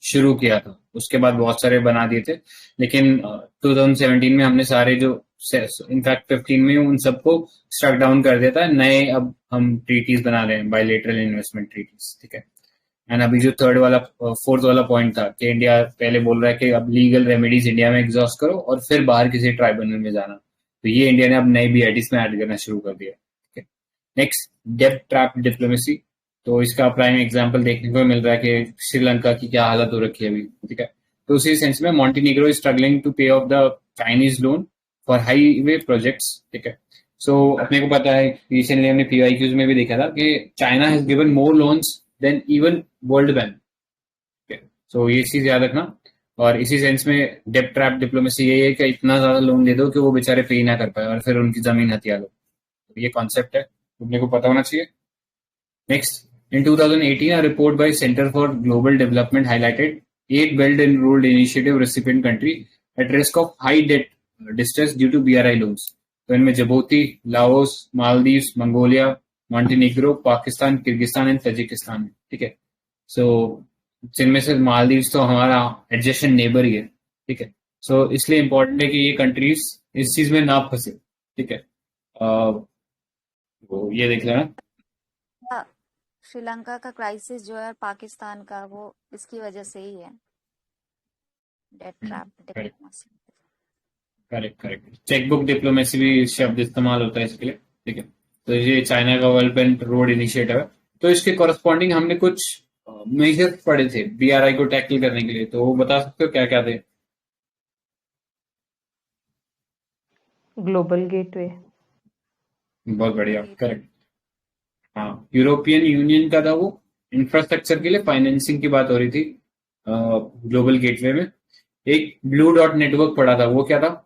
S1: शुरू किया था, उसके बाद बहुत सारे बना दिए थे, लेकिन 2017 में हमने सारे जो इनफैक्ट 15 में उन सबको स्ट्रक डाउन कर दिया था। नए अब हम ट्रीटीज बना रहे हैं, बायलेटरल इन्वेस्टमेंट ट्रीटीज, ठीक है। एंड अभी जो फोर्थ वाला पॉइंट था कि इंडिया पहले बोल रहा है कि अब लीगल रेमेडीज इंडिया में एग्जॉस्ट करो और फिर बाहर किसी ट्राइब्यूनल में जाना, तो ये इंडिया ने अब नई बीआईटीज में ऐड करना शुरू कर दिया, ठीक है। नेक्स्ट, डेब्ट ट्रैप डिप्लोमेसी, तो इसका प्राइम एग्जांपल देखने को मिल रहा है कि श्रीलंका की क्या हालत हो रखी है अभी, ठीक है। तो उसी सेंस में मॉन्टेनिग्रो इज स्ट्रगलिंग टू पे of the Chinese loan for highway projects, ठीक है। सो अपने को पता है, रिसेंटली हमने पीवाईक्यूज में भी देखा था कि China has given more loans than even World Bank, ठीक है। सो ये चीज याद रखना। और इसी सेंस में डेब्ट ट्रैप डिप्लोमेसी यही है कि इतना ज्यादा लोन दे दो कि वो बेचारे पे ही ना कर पाए और फिर उनकी जमीन हथिया लो। तो ये कॉन्सेप्ट है, तुमने को पता होना चाहिए। Next, in 2018, a report by Center for Global Development highlighted 8 Belt and Road Initiative recipient country at risk of high debt distress due to BRI loans. तो इनमें Djibouti, Laos, Maldives, Mongolia, Montenegro, Pakistan, Kyrgyzstan and Tajikistan है। ठीक है, सो जिनमें से मालदीव्स तो हमारा एडजेसेंट नेबर ही है। ठीक है, सो इसलिए इम्पोर्टेंट है कि ये कंट्रीज इस चीज में ना फंसे। ठीक है, वो ये देख लेना।
S2: श्रीलंका का क्राइसिस जो है पाकिस्तान का, वो इसकी वजह से ही है, debt trap diplomacy.
S1: Correct correct, chequebook diplomacy भी शब्द इस्तेमाल होता है इसके लिए। ठीक है, तो ये चाइना का वेल्थ एंड रोड इनिशिएटिव है। तो इसके कॉरस्पॉन्डिंग हमने कुछ मेजर पढ़े थे बीआरआई को टैकल करने के लिए, तो वो बता सकते हो क्या क्या थे?
S3: Global gateway.
S1: बहुत बढ़िया, करेक्ट। हाँ, यूरोपियन यूनियन का था वो, इंफ्रास्ट्रक्चर के लिए फाइनेंसिंग की बात हो रही थी ग्लोबल गेटवे में। एक ब्लू डॉट नेटवर्क पड़ा था, वो क्या था?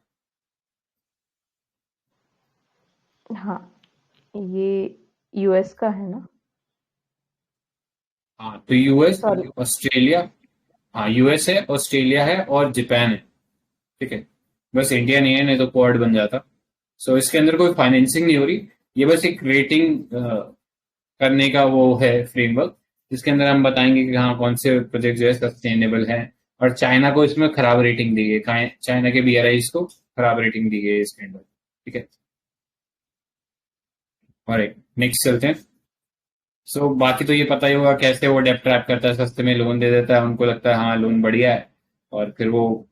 S3: हाँ, ये यूएस का है ना?
S1: हाँ, तो यूएस,
S3: सॉरी,
S1: ऑस्ट्रेलिया, हाँ यूएस है, ऑस्ट्रेलिया है और जापान है। ठीक है, बस इंडिया नहीं है, नहीं तो क्वाड बन जाता। सो इसके अंदर कोई फाइनेंसिंग नहीं हो रही, ये बस एक रेटिंग करने का वो है फ्रेमवर्क, जिसके अंदर हम बताएंगे कि हाँ कौन से प्रोजेक्ट जो है सस्टेनेबल है। और चाइना को इसमें खराब रेटिंग दी गई, चाइना के बीआरआई को खराब रेटिंग दी गई इसके अंदर। ठीक है, और एक नेक्स्ट चलते हैं। सो बाकी तो ये पता ही होगा कैसे वो डेब्ट ट्रैप करता है, सस्ते में लोन दे देता है, उनको लगता है हाँ लोन बढ़िया है, और फिर वो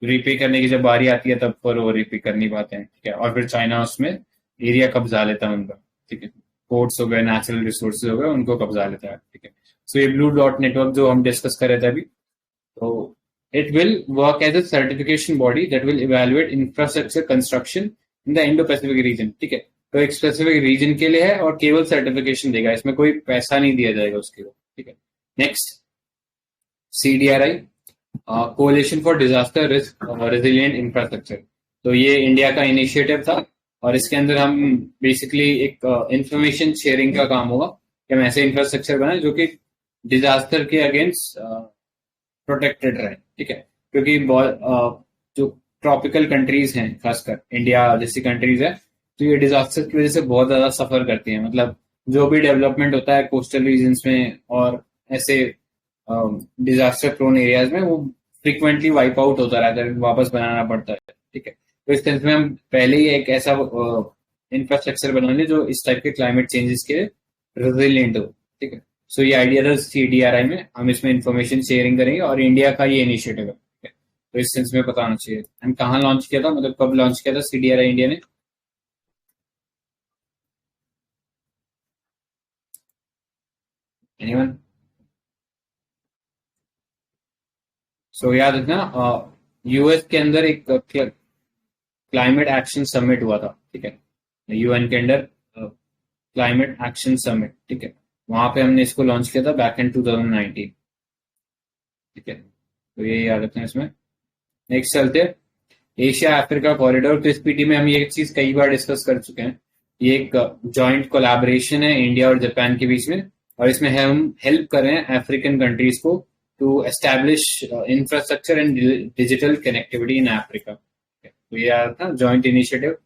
S1: रीपे करने की जब बारी आती है तब पर वो रीपे कर नहीं पाते हैं। ठीक है, और फिर चाइना उसमें एरिया कब्जा लेता है उनका। ठीक है, पोर्ट्स हो गए, नेचुरल रिसोर्सेज हो गए, उनको कब्जा लेता है। ठीक है, सो ये ब्लू डॉट नेटवर्क जो हम डिस्कस कर रहे थे अभी, तो it will work as a certification body that will evaluate infrastructure construction in the Indo Pacific region. ठीक है, तो एक स्पेसिफिक रीजन के लिए है और केवल सर्टिफिकेशन देगा, इसमें कोई पैसा नहीं दिया जाएगा उसके लिए। ठीक है, next, CDRI, कोalition for disaster risk resilient infrastructure. तो ये इंडिया का इनिशिएटिव था और इसके अंदर हम बेसिकली एक इंफॉर्मेशन शेयरिंग का काम होगा कि हम ऐसे इंफ्रास्ट्रक्चर बनाए जो कि डिजास्टर के अगेंस्ट प्रोटेक्टेड रहे। ठीक है, क्योंकि जो ट्रॉपिकल कंट्रीज हैं, खासकर इंडिया जैसी कंट्रीज है, तो ये डिजास्टर की वजह से बहुत ज्यादा सफर करती हैं। मतलब जो भी डेवलपमेंट होता है कोस्टल रीजन्स में और ऐसे डिजास्टर प्रोन एरियाज में, वो फ्रिक्वेंटली वाइप आउट होता रहता है, वापस बनाना पड़ता है। ठीक है, तो इस सेंस में हम पहले ही एक ऐसा इंफ्रास्ट्रक्चर बनाएंगे जो इस टाइप के क्लाइमेट चेंजेस के रेजिलिएंट हो। ठीक है, सो ये आइडिया था सीडीआरआई में, हम इसमें इंफॉर्मेशन शेयरिंग करेंगे और इंडिया का ये इनिशिएटिव है। ठीक है, तो इस सेंस में पता होना चाहिए। एंड कहाँ लॉन्च किया था, मतलब कब लॉन्च किया था सीडीआरआई इंडिया ने? एनीवन? सो याद रखना, यूएस के अंदर एक क्लाइमेट एक्शन समिट हुआ था। ठीक है, यूएन के अंदर क्लाइमेट एक्शन समिट। ठीक है, वहां पे हमने इसको लॉन्च किया था बैक इन 2019। ठीक है, तो ये याद रखना इसमें। नेक्स्ट चलते हैं, एशिया अफ्रीका कॉरिडोर। तो इस पीटी में हम ये चीज कई बार डिस्कस कर चुके हैं। ये एक जॉइंट कोलैबोरेशन है इंडिया और जापान के बीच में, और इसमें हम हेल्प कर रहे हैं अफ्रीकन कंट्रीज को to establish infrastructure and digital connectivity in Africa. तो ये याद था, जॉइंट इनिशिएटिव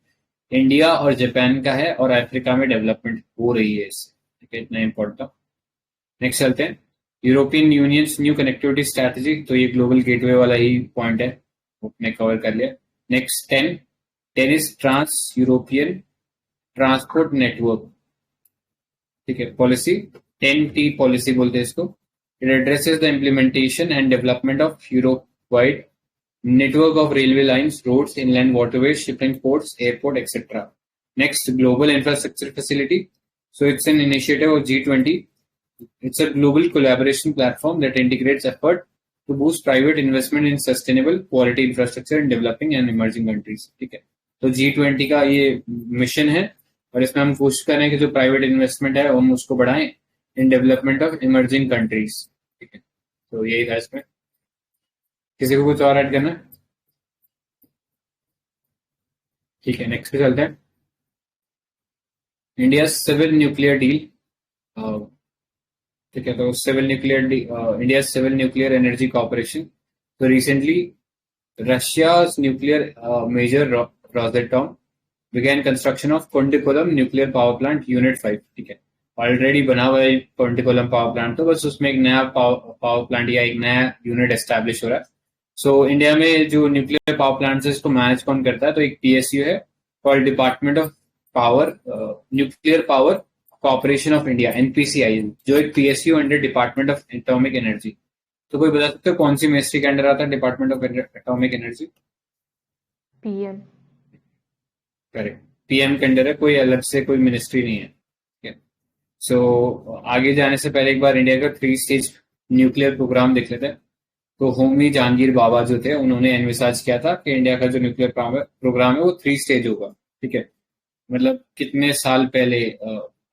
S1: इंडिया और जापान का है और अफ्रीका में डेवलपमेंट हो रही है इससे। ठीक है, इतना इंपॉर्टेंट था। नेक्स्ट चलते हैं, European union new connectivity strategy. तो ये ग्लोबल गेटवे वाला ही पॉइंट है, उसने कवर कर लिया। Next 10 is trans European transport network. ठीक है, पॉलिसी 10T पॉलिसी बोलते हैं इसको। It addresses the implementation and development of Europe wide network of railway lines, roads, inland waterways, shipping ports, airport, etc. Next, global infrastructure facility. So it's an initiative of G20. It's a global collaboration platform that integrates effort to boost private investment in sustainable quality infrastructure in developing and emerging countries. ठीक है, तो G20 का ये मिशन है और इसमें हम कोशिश कर रहे हैं कि जो प्राइवेट इन्वेस्टमेंट है हम उसको बढ़ाएं in development of emerging countries. ठीक है, तो यही था इसमें। किसी को कुछ और ऐड करना है? ठीक है, नेक्स्ट पे चलते हैं। India civil nuclear deal. ठीक है, तो civil nuclear India civil nuclear energy corporation. तो recently Russia's nuclear major Rosatom began construction of Kondikullam nuclear power plant unit 5। ठीक है, ऑलरेडी बना हुआ है कोंडिकुलम पावर प्लांट, तो बस उसमें एक नया पावर प्लांट या एक नया यूनिट एस्टैब्लिश हो रहा है। सो इंडिया में जो न्यूक्लियर पावर प्लांट है इसको मैनेज कौन करता है? तो एक पीएसयू है called department of power nuclear power corporation of India, NPCI, जो एक PSU under department of atomic energy. तो कोई बता सकते हो कौन सी मिनिस्ट्री के अंडर आता है department of atomic energy?
S3: PM.
S1: Correct, PM के अंडर है, कोई अलग से कोई मिनिस्ट्री नहीं है। ठीक है, सो आगे जाने से पहले एक बार इंडिया का 3 स्टेज न्यूक्लियर प्रोग्राम देख लेते हैं। तो होमी जहांगीर बाबा जो थे उन्होंने एनविसाज किया था कि इंडिया का जो न्यूक्लियर प्रोग्राम है वो 3 स्टेज होगा। ठीक है, मतलब कितने साल पहले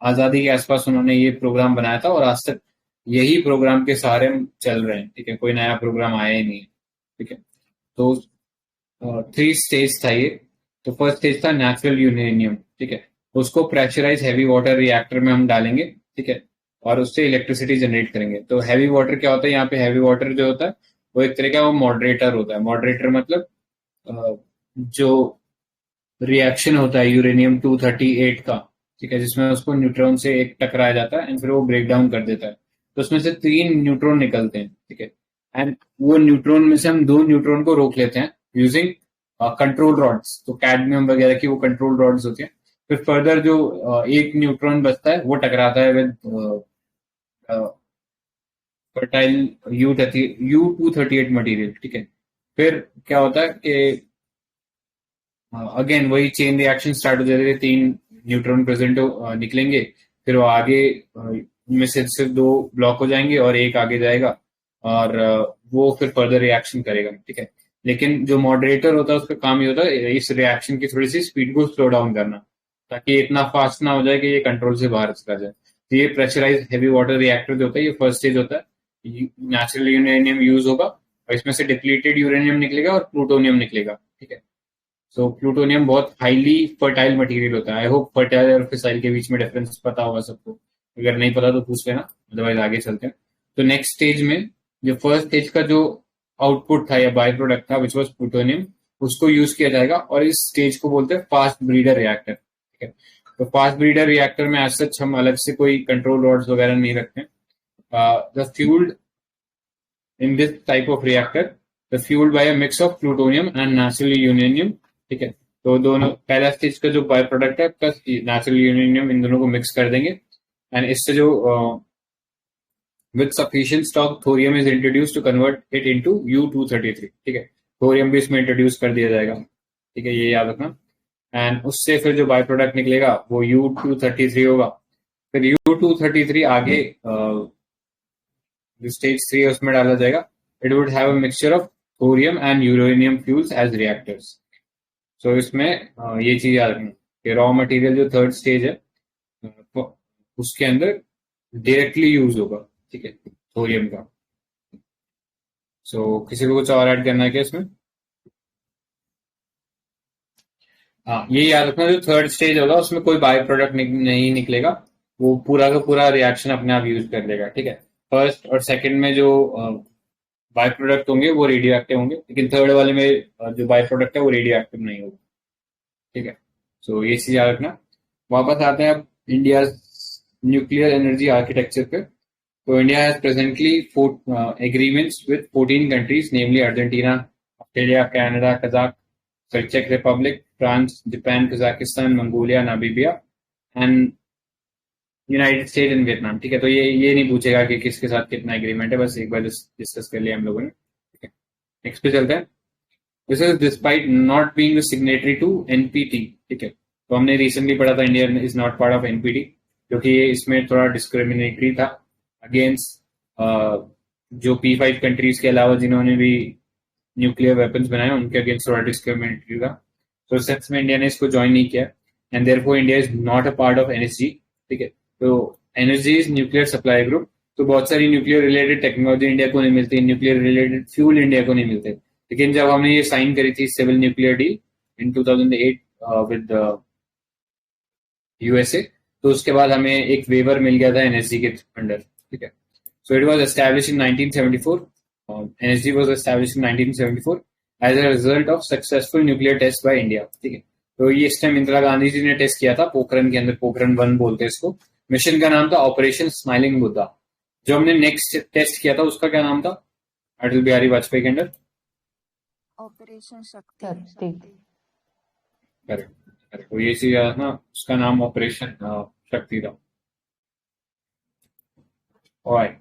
S1: आजादी के आसपास उन्होंने ये प्रोग्राम बनाया था और आज तक यही प्रोग्राम के सहारे चल रहे हैं। ठीक है, कोई नया प्रोग्राम आया ही नहीं है। ठीक है, तो 3 स्टेज था ये। तो फर्स्ट स्टेज था नेचुरल यूरेनियम। ठीक है, उसको प्रेशराइज हैवी वाटर रिएक्टर में हम डालेंगे। ठीक है, और उससे इलेक्ट्रिसिटी जनरेट करेंगे। तो हैवी वाटर क्या होता है? यहाँ पे हैवी वाटर जो होता है वो एक तरह का वो मॉडरेटर होता है। मॉडरेटर मतलब जो रिएक्शन होता है यूरेनियम 238 का, ठीक है, जिसमें उसको न्यूट्रॉन से एक टकराया जाता है एंड फिर वो ब्रेक डाउन कर देता है। तो उसमें से 3 न्यूट्रॉन निकलते हैं। ठीक है, एंड वो न्यूट्रॉन में से हम 2 न्यूट्रॉन को रोक लेते हैं यूजिंग कंट्रोल रॉड्स। तो कैडमियम वगैरह की वो कंट्रोल रॉड्स होती हैं। फिर फर्दर जो एक न्यूट्रॉन बचता है वो टकराता है विद फर्टाइल U238 मटेरियल। ठीक है, फिर क्या होता है कि अगेन वही चेन रिएक्शन स्टार्ट हो जाती है। 3 न्यूट्रॉन प्रेजेंट निकलेंगे, फिर वो आगे उनमें से सिर्फ 2 ब्लॉक हो जाएंगे और एक आगे जाएगा और वो फिर फर्दर रिएक्शन करेगा। ठीक है, लेकिन जो मॉडरेटर होता है उसका काम ये होता है इस रिएक्शन की थोड़ी सी स्पीड को स्लो डाउन करना, ताकि इतना फास्ट ना हो जाए कि ये कंट्रोल से बाहर चला जाए। तो ये प्रेशराइज हैवी वाटर रिएक्टर जो होता है ये फर्स्ट स्टेज होता है। नेचुरल यूरेनियम यूज होगा और इसमें से डिप्लीटेड यूरेनियम निकलेगा और प्लूटोनियम निकलेगा। ठीक है, सो प्लूटोनियम बहुत हाईली फर्टाइल मटेरियल होता है। आई होप फर्टाइल और फिसाइल के बीच में डिफरेंस पता होगा सबको, अगर नहीं पता तो पूछ लेना, अदरवाइज आगे चलते हैं। तो नेक्स्ट स्टेज में जो फर्स्ट स्टेज का जो आउटपुट था या बाय प्रोडक्ट था विच वॉज प्लूटोनियम, उसको यूज किया जाएगा और इस स्टेज को बोलते हैं फास्ट ब्रीडर रिएक्टर। ठीक है, तो फास्ट ब्रीडर रिएक्टर में एज सच हम अलग से कोई कंट्रोल रॉड्स वगैरह नहीं रखते। The fueled in this type of reactor the fueled by a mix of plutonium and natural uranium. ठीक है, तो दोनों पहला स्टेज का जो बाय प्रोडक्ट है प्लस नेचुरल यूरेनियम, इन दोनों को मिक्स कर देंगे एंड इससे जो with sufficient stock thorium is introduced to convert it into U233। ठीक है, थोरियम भी इसमें इंट्रोड्यूस कर दिया जाएगा। ठीक है, ये याद रखना। एंड उससे फिर जो बाय प्रोडक्ट निकलेगा वो U233 होगा। फिर U233 आगे जो स्टेज 3 है उसमें डाला जाएगा। It would have a mixture of thorium and uranium fuels as reactors. सो इसमें ये चीज याद रखना कि रॉ मटेरियल जो थर्ड स्टेज है उसके अंदर डायरेक्टली यूज होगा। ठीक है, थोरियम का। सो किसी को कुछ और ऐड करना है क्या इसमें? हाँ, ये याद रखना जो थर्ड स्टेज होगा उसमें कोई बाय प्रोडक्ट नहीं निकलेगा, वो पूरा का पूरा रिएक्शन अपने आप यूज कर लेगा। ठीक है, फर्स्ट और सेकंड में जो बाय प्रोडक्ट होंगे वो रेडियो एक्टिव होंगे, लेकिन थर्ड वाले में जो बाय प्रोडक्ट है वो रेडियो एक्टिव नहीं होगा। ठीक है, सो ये चीज याद रखना। वापस आते हैं अब इंडिया न्यूक्लियर एनर्जी आर्किटेक्चर पे। So India has presently agreements with 14 countries, namely Argentina, Australia, Canada, Czech Republic, France, Japan, Kazakhstan, Mongolia, Namibia, and United States and Vietnam। ठीक है, तो ये नहीं पूछेगा कि किसके साथ कितना एग्रीमेंट है, बस एक बार डिस्कस कर लिया हम लोगों ने। ठीक है, नेक्स्ट पे चलते हैं। This is despite not being the signatory to NPT. ठीक है, तो हमने रिसेंटली पढ़ा था India is not part of NPT, क्योंकि ये इसमें थोड़ा डिस्क्रिमिनेटरी था अगेंस्ट जो P5 कंट्रीज के अलावा जिन्होंने भी न्यूक्लियर वेपन्स बनाए उनके अगेंस्ट थोड़ा डिस्क्रिमिनेटरी था। तो इस सेंस में इंडिया ने इसको ज्वाइन नहीं किया and therefore India is not a part of NSG. ठीक है, तो NSG is nuclear supply group. तो बहुत सारी न्यूक्लियर रिलेटेड टेक्नोलॉजी इंडिया को नहीं मिलती, न्यूक्लियर रिलेटेड फ्यूल इंडिया को नहीं मिलते। लेकिन जब हमने ये साइन करी थी civil nuclear deal in 2008 with USA, तो उसके बाद हमें एक वेवर मिल गया था एनएसजी के अंडर, ठीक है। So it was established in 1974, NSG was established in 1974 as a result of successful nuclear test by India, ठीक है। तो ये इस टाइम इंदिरा गांधी जी ने टेस्ट किया था पोखरण के अंदर, पोखरण 1 बोलते हैं इसको। मिशन का नाम था ऑपरेशन स्माइलिंग बुद्धा। जो हमने नेक्स्ट टेस्ट किया था उसका क्या नाम था अटल बिहारी वाजपेयी के अंडर?
S2: ऑपरेशन शक्ति।
S1: करेक्ट, तो ये चीज याद ना, उसका नाम ऑपरेशन शक्ति था। Alright,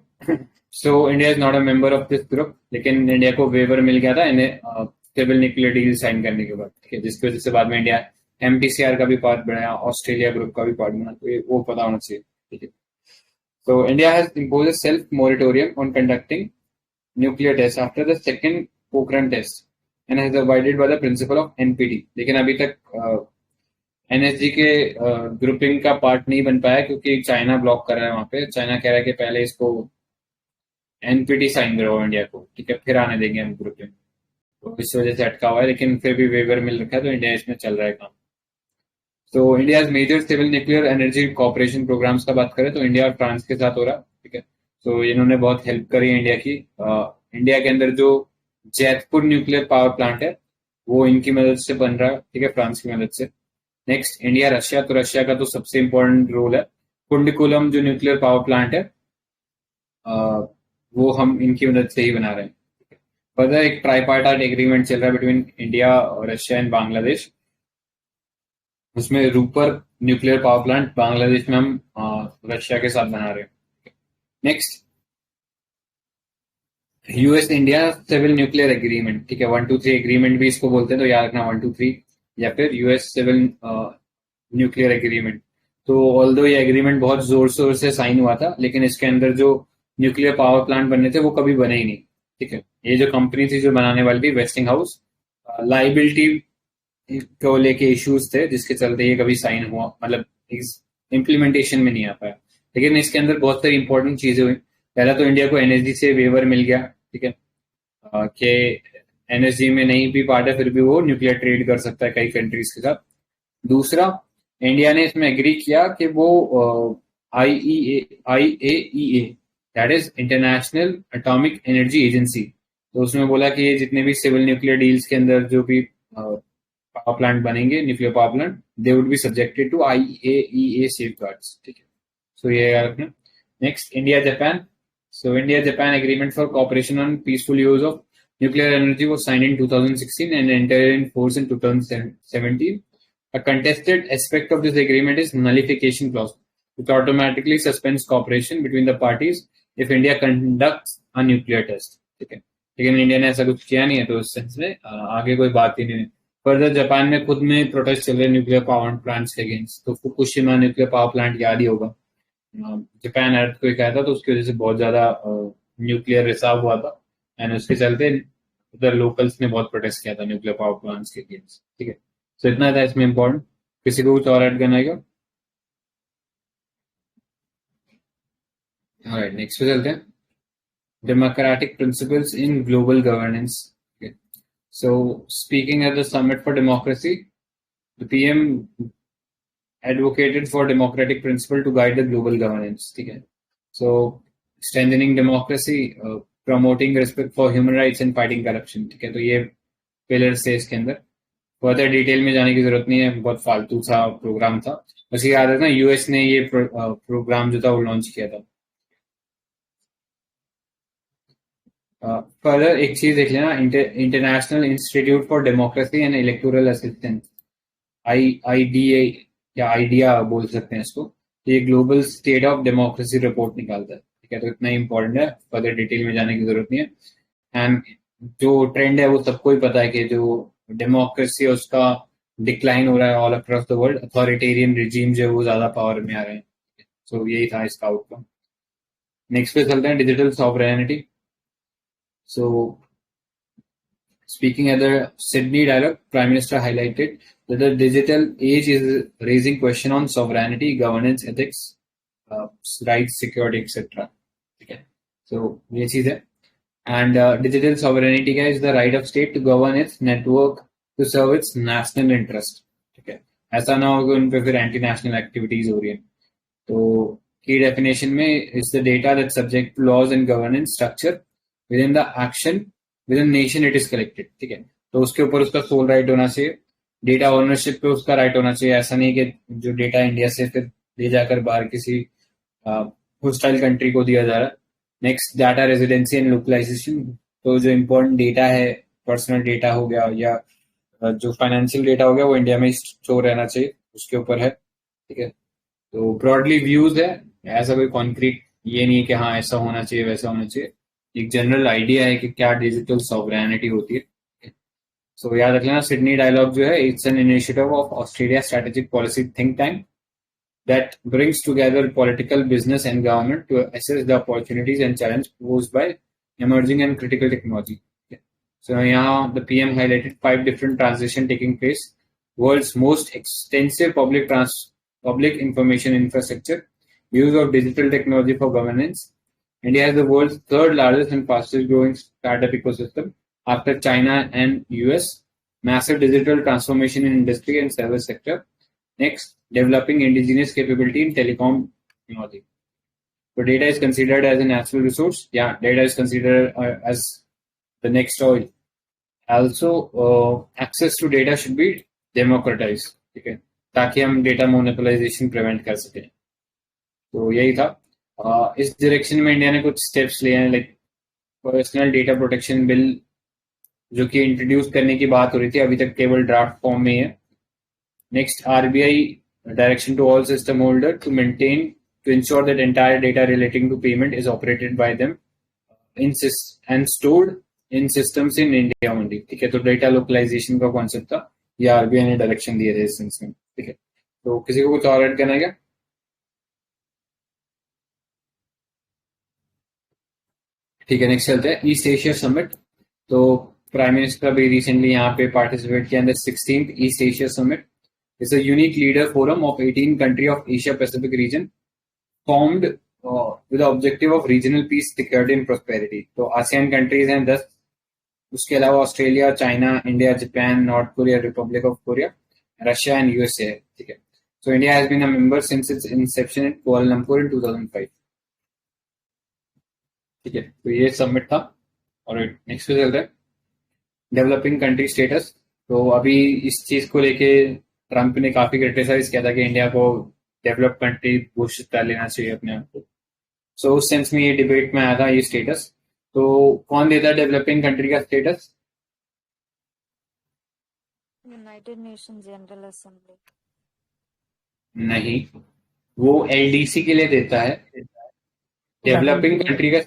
S1: so India is not a member of this group, लेकिन इंडिया को वेवर मिल गया था इन्हें सिविल न्यूक्लियर डील साइन करने के बाद, ठीक है, जिसकी वजह से बाद में इंडिया एमटीसीआर का भी पार्ट बना, ऑस्ट्रेलिया ग्रुप का भी पार्ट बना, तो वो पता होना चाहिए, ठीक है। So India has imposed a self-moratorium on conducting nuclear tests after the second Pokhran test and has abided by the principle of NPT. लेकिन अभी तक एनएसजी के ग्रुपिंग का पार्ट नहीं बन पाया क्योंकि चाइना ब्लॉक कर रहा है वहां पे। चाइना कह रहा है कि पहले इसको एनपीटी साइन कराओ इंडिया को, ठीक है, फिर आने देंगे हम ग्रुपिंग। तो इस वजह से अटका हुआ है, लेकिन फिर भी वेवर मिल रखा है, तो इंडिया इसमें चल रहा है काम। तो India major civil nuclear energy cooperation programs का बात करें तो इंडिया और फ्रांस के साथ हो रहा है, ठीक है। तो इन्होंने बहुत हेल्प करी है इंडिया की। इंडिया के अंदर जो जैतपुर न्यूक्लियर पावर प्लांट है वो इनकी मदद से बन रहा है, ठीक है, फ्रांस की मदद से। नेक्स्ट इंडिया रशिया, तो रशिया का तो सबसे इंपॉर्टेंट रोल है। कुंडकुलम जो न्यूक्लियर पावर प्लांट है वो हम इनकी मदद से ही बना रहे हैं। फर्दर एक ट्राइपार्टाइट एग्रीमेंट चल रहा है between India, Russia and Bangladesh. उसमें Rooppur nuclear power plant Bangladesh में हम रशिया के साथ बना रहे हैं। Next US India civil nuclear agreement, ठीक है, 1, 2, 3 एग्रीमेंट भी इसको बोलते हैं, तो याद रखना 1, 2, 3 या फिर यूएस सिविल न्यूक्लियर एग्रीमेंट। तो ऑल्दो ये एग्रीमेंट बहुत जोर शोर से साइन हुआ था, लेकिन इसके अंदर जो न्यूक्लियर पावर प्लांट बनने थे वो कभी बने ही नहीं, ठीक है। ये जो कंपनी थी जो बनाने वाली थी वेस्टिंग हाउस, लाइबिलिटी को लेके इश्यूज थे जिसके चलते ये कभी साइन हुआ, मतलब इम्प्लीमेंटेशन में नहीं आ पाया। लेकिन इसके अंदर बहुत सारी इंपॉर्टेंट चीजें हुई। पहला तो इंडिया को एनएसजी से वेवर मिल गया, ठीक है, कि एनएसजी में नहीं भी पार्ट है फिर भी वो न्यूक्लियर ट्रेड कर सकता है कई कंट्रीज के साथ। दूसरा, इंडिया ने इसमें एग्री किया कि वो IAEA that is international atomic energy agency, तो उसमें बोला कि ये जितने भी सिविल न्यूक्लियर डील्स के अंदर जो भी पावर प्लांट बनेंगे, nuclear power plant, they would be subjected to IAEA safeguards, ठीक है। सो ये याद रखना। Next India Japan, so India Japan agreement for cooperation on peaceful use of nuclear energy was signed in 2016 and entered in force in 2017. A contested aspect of this agreement is nullification clause, which automatically suspends cooperation between the parties if India conducts a nuclear test. ठीक है, लेकिन इंडिया ने ऐसा कुछ किया नहीं है, तो उस सेंस में आगे कोई बात ही नहीं है। फर्दर जापान में खुद में प्रोटेस्ट चल रहे न्यूक्लियर पावर प्लांट्स के अगेंस्ट, तो फुकुशिमा न्यूक्लियर पावर प्लांट याद ही होगा, जापान अर्थक्वेक आया था तो उसकी वजह से बहुत ज्यादा न्यूक्लियर रिसाव हुआ था, एंड उसके चलते उधर लोकल्स ने बहुत प्रोटेस्ट किया था न्यूक्लियर पावर प्लांट्स के अगेंस्ट, ठीक है। सो इतना था इसमें इंपॉर्टेंट। किसी को कुछ और ऐड करना है? ऑलराइट, नेक्स्ट पे चलते हैं। Democratic principles in global governance. So speaking at the Summit for Democracy, the PM advocated for democratic principle to guide the global governance, ठीक है। So strengthening democracy, promoting respect for human rights and fighting corruption, ठीक है। तो ये पिलर्स थे इसके अंदर, फर्दर डिटेल में जाने की जरूरत नहीं है, बहुत फालतू सा प्रोग्राम था। बस ये याद रखना यूएस ने ये प्रोग्राम जो था वो लॉन्च किया था। फर्दर एक चीज देख लेना, international institute for democracy and electoral assistance, IIDA या आइडिया बोल सकते हैं इसको, ये global state of democracy report निकालता है, ठीक है। तो इतना इंपॉर्टेंट है, फर्दर डिटेल में जाने की जरूरत नहीं है। एंड जो ट्रेंड है वो सबको ही पता है कि जो डेमोक्रेसी है उसका डिक्लाइन हो रहा है all across the world, authoritarian regime जो है वो ज्यादा पावर में आ रहे हैं। सो यही था इसका आउटकम। नेक्स्ट पे चलते हैं, digital sovereignty. So, speaking at the Sydney dialogue, Prime Minister highlighted that the digital age is raising question on sovereignty, governance, ethics, rights, security, etc. ठीक है, So ये चीज है. And digital sovereignty का is the right of state to govern its network to serve its national interest. ठीक है, ऐसा ना हो कि उन पे फिर एंटी नेशनल एक्टिविटीज हो रही है. तो की डेफिनेशन में is the data that subject to laws and governance structure within the action within nation it is collected. ठीक है, तो उसके ऊपर उसका सोल राइट होना चाहिए, डेटा ओनरशिप पे उसका राइट होना चाहिए. ऐसा नहीं कि जो डेटा इंडिया से फिर ले जाकर बाहर किसी होस्टाइल कंट्री को दिया जा रहा है. Next, data residency and localization. तो जो इम्पोर्टेंट डेटा है, पर्सनल डेटा हो गया या जो फाइनेंशियल डेटा हो गया, वो इंडिया में स्टोर रहना चाहिए, उसके ऊपर है. ठीक है, तो ब्रॉडली व्यूज है, ऐसा कोई कॉन्क्रीट ये नहीं है कि हाँ ऐसा होना चाहिए वैसा होना चाहिए. एक जनरल आइडिया है कि क्या डिजिटल सॉवरेनिटी होती है. सो याद रख लेना, सिडनी डायलॉग जो है, it's an initiative of Australia strategic policy think tank that brings together political, business, and government to assess the opportunities and challenges posed by emerging and critical technology. Okay. So यहाँ the PM highlighted 5 different transitions taking place. World's most extensive public information infrastructure, use of digital technology for governance. India has the world's third largest and fastest growing startup ecosystem after China and US. Massive digital transformation in industry and service sector. Next, developing indigenous capability in telecom technology. So data is considered as a natural resource. Yeah, data is considered as the next oil. Also, access to data should be democratized. ठीक है, ताकि हम डेटा मोनोपोलाइजेशन प्रिवेंट कर सकें. तो यही था. इस डायरेक्शन में इंडिया ने कुछ स्टेप्स लिए हैं, like personal data protection bill जो कि इंट्रोड्यूस करने की बात हो रही थी, अभी तक केवल ड्राफ्ट फॉर्म में ही है. Next, RBI direction to all system holder to ensure that entire data relating to payment is operated by them and stored in systems in India only. ठीक है, तो डेटा लोकलाइजेशन का कॉन्सेप्ट था, ये आरबीआई ने डायरेक्शन दिए थे इस सेंस में. ठीक है, तो किसी को कुछ और ऐड करना है क्या? ठीक है, नेक्स्ट चलते हैं ईस्ट एशिया समिट. तो प्राइम मिनिस्टर भी रिसेंटली यहाँ पे पार्टिसिपेट किया in the 16th east Asia summit. It's a unique leader forum of 18 countries of Asia Pacific region formed with the objective of regional peace, security and prosperity. तो ASEAN countries हैं 10. उसके अलावा Australia, China, India, Japan, north Korea, Republic of Korea, Russia and USA है. ठीक है, so India has been a member since its inception in Kuala Lumpur in 2005. ठीक है, तो ये सबमिट था. और नेक्स्ट पे चलते हैं डेवलपिंग कंट्री स्टेटस. तो अभी इस चीज को लेके ट्रंप ने काफी क्रिटिसाइज किया था कि इंडिया को डेवलप कंट्री घोषित कर लेना चाहिए अपने आप को. सो उस सेंस में ये डिबेट में आया था ये स्टेटस. तो कौन देता है डेवलपिंग कंट्री का status?
S2: United nation general assembly.
S1: नहीं, वो एलडीसी के लिए देता है. डेवलपिंग कंट्री का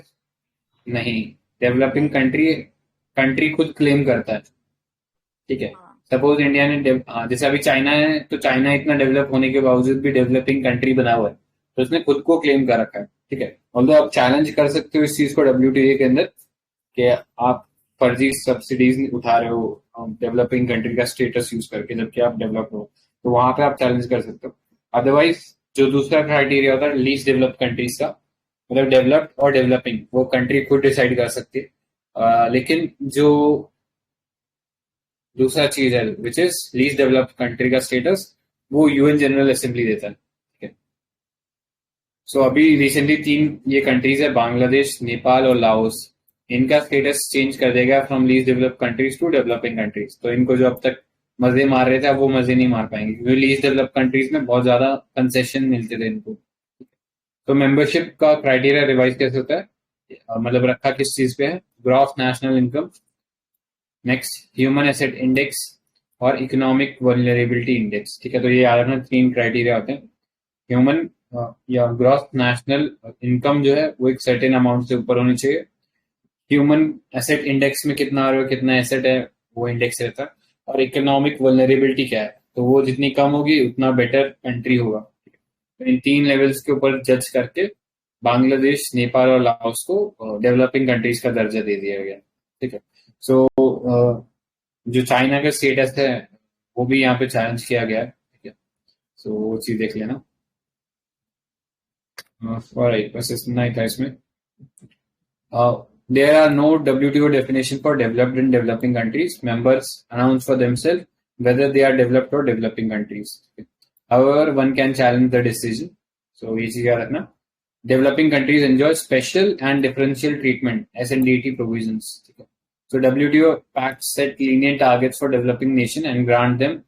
S1: नहीं, डेवलपिंग कंट्री खुद क्लेम करता है. ठीक है, सपोज इंडिया ने जैसे अभी चाइना है, तो चाइना इतना डेवलप होने के बावजूद भी डेवलपिंग कंट्री बना हुआ है, तो उसने खुद को क्लेम कर रखा है. ठीक है, ऑल्दो आप चैलेंज कर सकते हो इस चीज को WTO के अंदर कि आप फर्जी सब्सिडीज उठा रहे हो डेवलपिंग कंट्री का स्टेटस यूज करके, जबकि आप डेवलप हो, तो वहां पे आप चैलेंज कर सकते हो. अदरवाइज जो दूसरा क्राइटेरिया होता है लीस्ट डेवलप्ड कंट्रीज का, मतलब डेवलप्ड और डेवलपिंग, वो कंट्री खुद डिसाइड कर सकती है. लेकिन जो दूसरा चीज है which is least developed country का स्टेटस, वो यूएन जनरल असेंबली देता है. ठीक है, सो अभी रिसेंटली 3 ये कंट्रीज है, बांग्लादेश, नेपाल और लाओस. इनका स्टेटस चेंज कर देगा from least developed countries to developing countries. तो इनको जो अब तक मजे मार रहे थे, अब वो मजे नहीं मार पाएंगे, क्योंकि लीस्ट डेवलप्ड कंट्रीज में बहुत ज्यादा कंसेशन मिलते थे इनको. तो मेंबरशिप का क्राइटेरिया रिवाइज कैसे होता है, मतलब रखा किस चीज पे है? Gross national income, next human asset index और इकोनॉमिक वल्नरेबिलिटी इंडेक्स. ठीक है, तो ये याद रखना 3 क्राइटेरिया होते हैं. ह्यूमन या ग्रॉस नेशनल इनकम जो है वो एक सर्टेन अमाउंट से ऊपर होनी चाहिए. ह्यूमन एसेट इंडेक्स में कितना आ रहा है, कितना एसेट है, वो इंडेक्स रहता है. और इकोनॉमिक वल्नरेबिलिटी क्या है, तो वो जितनी कम होगी उतना बेटर कंट्री होगा. तो इन 3 लेवल्स के ऊपर जज करके बांग्लादेश, नेपाल और लाओस को डेवलपिंग कंट्रीज का दर्जा दे दिया गया. ठीक है, सो जो चाइना का स्टेटस है वो भी यहाँ पे चैलेंज किया गया है. ठीक है, सो वो चीज देख लेना. ऑलराइट, बस इतना ही था इसमें. There are no WTO definition for developed and developing countries. Members announce for themselves whether they are developed or developing countries. However, one can challenge the decision. So ये चीज याद रखना. Developing countries enjoy special and differential treatment (S&DT) provisions. So WTO pacts set lenient targets for developing nation and grant them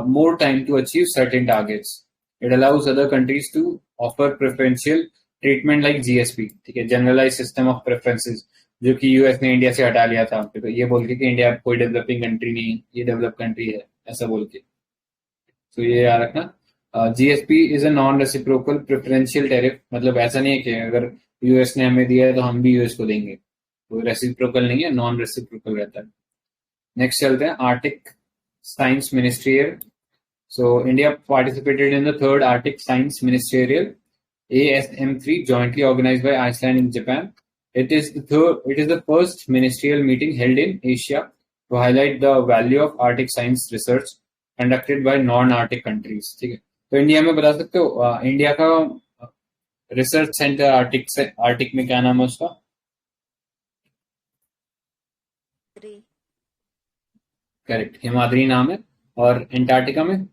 S1: more time to achieve certain targets. It allows other countries to offer preferential treatment like GSP, ठीक है, Generalized System of Preferences, जो कि यूएस ने इंडिया से हटा लिया था, तो ये बोल के कि इंडिया कोई डेवलपिंग कंट्री नहीं, ये डेवलप कंट्री है, ऐसा बोल के. तो ये याद रखना. GSP is a non reciprocal preferential tariff, मतलब ऐसा नहीं है कि अगर यूएस ने हमें दिया है तो हम भी यूएस को देंगे, तो रेसिप्रोकल नहीं है, नॉन रेसिप्रोकल रहता है. नेक्स्ट चलते हैं Arctic science ministerial. So India participated in the third Arctic Science Ministerial ASM3 jointly organized by Iceland and Japan. It is the first ministerial meeting held in Asia to highlight the value of Arctic science research conducted by non-Arctic countries. ठीक है, तो इंडिया में बता सकते हो इंडिया का रिसर्च सेंटर आर्टिक में क्या नाम है उसका? करेक्ट, हिमाद्री नाम है. और एंटार्क्टिका में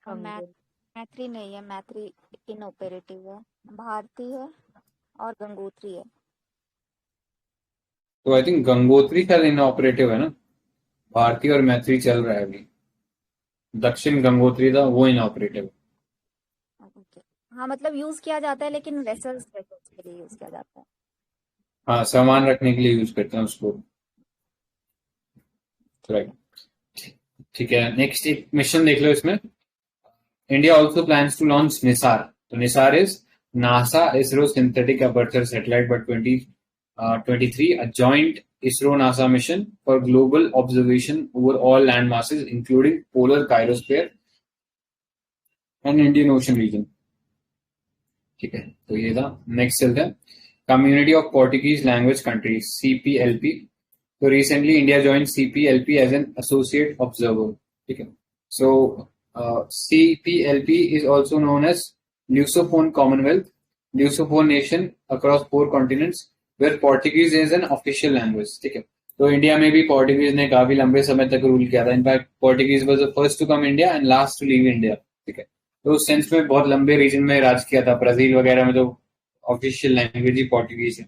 S2: मैत्री नहीं है, मैत्री इनऑपरेटिव है, भारती है और गंगोत्री है.
S1: तो आई थिंक गंगोत्री शायद इनऑपरेटिव है ना, भारती और मैत्री चल रहा है अभी. दक्षिण गंगोत्री था वो इनऑपरेटिव है.
S2: हाँ, मतलब यूज किया जाता है लेकिन वेसल्स के लिए यूज किया जाता है.
S1: हाँ, सामान रखने के लिए यूज करते हैं उसको. राइट, ठीक है. नेक्स्ट एक मिशन देख लो इसमें. India also plans to launch NISAR. तो NISAR is NASA ISRO synthetic aperture satellite by 2023, a joint ISRO-NASA mission for global observation over all land masses, including polar cryosphere and Indian Ocean region. ठीक है, तो ये था. नेक्स्ट चलते हैं community of Portuguese language countries CPLP. तो recently India join CPLP as an associate observer. ठीक है, सो CPLP is also known as Lusophone Commonwealth, Lusophone nation across 4 continents where Portuguese is an official language. ठीक है, तो इंडिया में भी पोर्टुगीज ने काफी लंबे समय तक रूल किया था. In fact Portuguese was the first to come India and last to leave India. ठीक है, तो उस सेंस में बहुत लंबे रीजन में राज किया था. ब्राजील वगैरह में तो ऑफिशियल लैंग्वेज ही पोर्टुगीज है.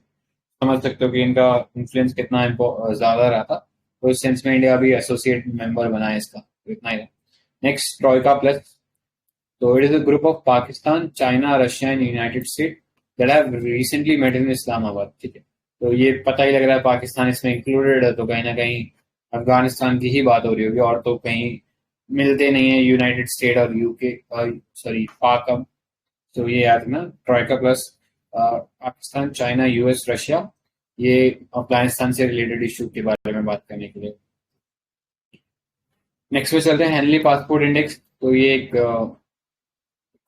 S1: समझ सकते हो कि इनका इन्फ्लुएंस कितना ज्यादा रहा था. तो इस सेंस में इंडिया भी एसोसिएट मेंबर बना है इसका. तो इतना ही. Next, troika plus. So it is a group of Pakistan, China, Russia and United States that have recently met in Islamabad. ठीक है, तो ये पता ही लग रहा है पाकिस्तान इसमें इंक्लूडेड है, तो कहीं ना कहीं अफगानिस्तान की ही बात हो रही होगी, और तो कहीं मिलते नहीं है यूनाइटेड स्टेट और यूके, सॉरी पाक. अब तो ये याद रखना, Troikaa plus Pakistan, China, US, Russia, ये अफगानिस्तान से रिलेटेड इशू के बारे में बात करने के लिए. नेक्स्ट पे चलते हैं हेनली पासपोर्ट इंडेक्स. तो ये एक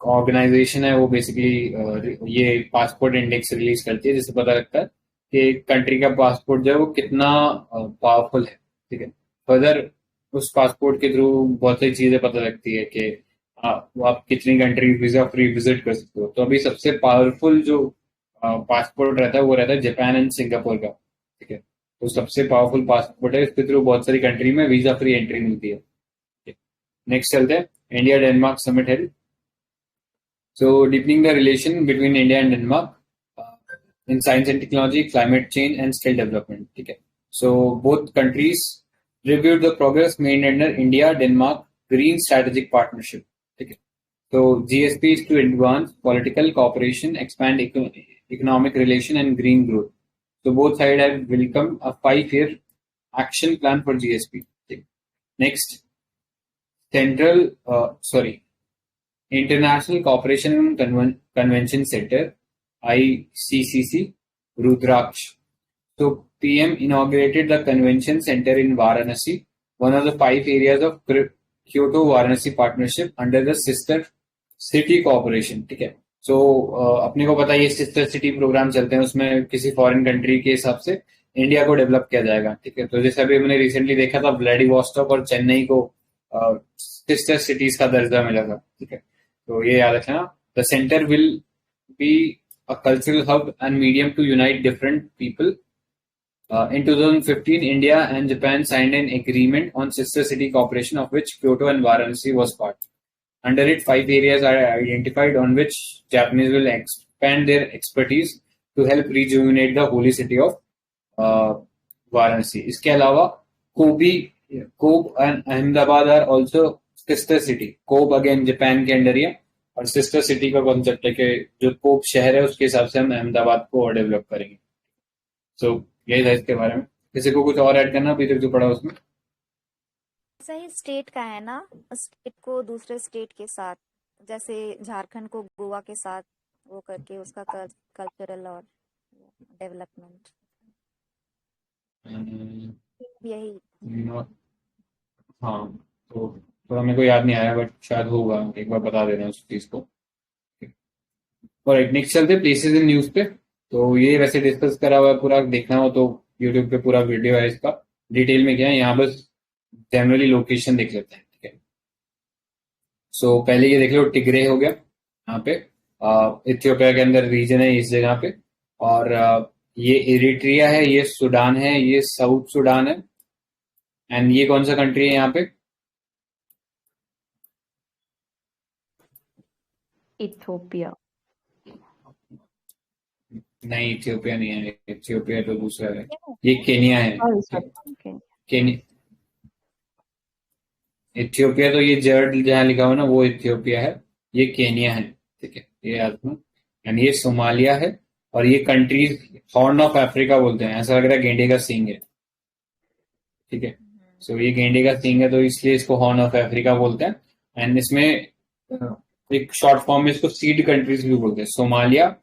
S1: ऑर्गेनाइजेशन है, वो बेसिकली ये पासपोर्ट इंडेक्स रिलीज करती है, जिससे पता लगता है कि कंट्री का पासपोर्ट जो है वो कितना पावरफुल है. ठीक है, फर्दर उस पासपोर्ट के थ्रू बहुत सारी चीजें पता लगती है कि आप कितनी कंट्री वीजा फ्री विजिट कर सकते हो. तो अभी सबसे पावरफुल जो पासपोर्ट रहता है वो रहता है जापान एंड सिंगापुर का. ठीक है, तो सबसे पावरफुल पासपोर्ट है, इसके थ्रू बहुत सारी कंट्री में वीजा फ्री एंट्री मिलती है. नेक्स्ट चलते हैं India Denmark summit held. So deepening the relation between India and Denmark in science and technology, climate change and skill development. ठीक है, so both countries reviewed the progress made under India-Denmark Green Strategic Partnership. ठीक है, so GSP is to advance political cooperation, expand economic relation and green growth. So both sides have welcomed a 5-year action plan for GSP. ठीक. Next, International Cooperation Convention Center, ICCC, Rudraksh. So PM inaugurated the convention center in Varanasi, one of the 5 areas of Kyoto-Varanasi partnership under the sister city cooperation. ठीक है, so अपने को पता है ये सिस्टर सिटी प्रोग्राम चलते हैं, उसमें किसी फॉरेन कंट्री के हिसाब से इंडिया को डेवलप किया जाएगा. ठीक है, तो जैसे अभी मैंने रिसेंटली देखा था व्लादिवोस्टॉक और चेन्नई को सिस्टर सिटीज का दर्जा मिला था. ठीक है, तो ये याद रखना. The centre will be a cultural hub and medium to unite different people. In 2015, India and Japan signed an agreement on sister city cooperation, of which Kyoto and Varanasi was part. Under it, 5 areas are identified on which Japanese will expand their expertise to help rejuvenate the holy city of Varanasi. इसके अलावा Kobe and Ahmedabad are also sister city. Kobe again Japan के अंडर ही है, और सिस्टर सिटी का कॉन्सेप्ट है कि जो कोब शहर है उसके हिसाब से हम अहमदाबाद को और डेवलप करेंगे. सो यही था इसके बारे में. किसी को कुछ और ऐड करना अभी तक जो पढ़ा उसमें?
S2: ऐसा ही स्टेट का है ना, स्टेट को दूसरे स्टेट के साथ, जैसे झारखंड को गोवा के साथ वो करके उसका कल्चरल और डेवलपमेंट यही.
S1: हाँ, तो थोड़ा मेरे को याद नहीं आया, बट शायद होगा, एक बार बता देना उस चीज को. और नेक्स्ट चलते प्लेसेस इन न्यूज पे. तो ये वैसे डिस्कस करा हुआ है पूरा, देखना हो तो यूट्यूब पे पूरा वीडियो है इसका, डिटेल में क्या है. यहाँ बस जनरली लोकेशन देख लेते हैं. ठीक है, सो पहले ये देख लो, टिग्रे हो गया यहाँ पे, इथियोपिया के अंदर रीजन है इस जगह पे. और ये इरिट्रिया है, ये सूडान है, ये साउथ सूडान है. एंड ये कौन सा कंट्री है यहाँ पे?
S3: इथियोपिया.
S1: नहीं, इथियोपिया नहीं है. इथियोपिया तो दूसरा है, ये केनिया है. इथियोपिया तो ये जर्ड जहाँ लिखा हुआ ना वो इथियोपिया है, ये केनिया है. ठीक है, ये याद रखना. एंड ये सोमालिया है, और ये कंट्रीज हॉर्न ऑफ अफ्रीका बोलते हैं. ऐसा लग रहा है गेंडे का सींग है. ठीक है, सो ये गेंडे का सींग है, तो इसलिए इसको हॉर्न ऑफ अफ्रीका बोलते हैं. एंड इसमें एक शॉर्ट फॉर्म में इसको सीड कंट्रीज भी बोलते हैं. सोमालिया,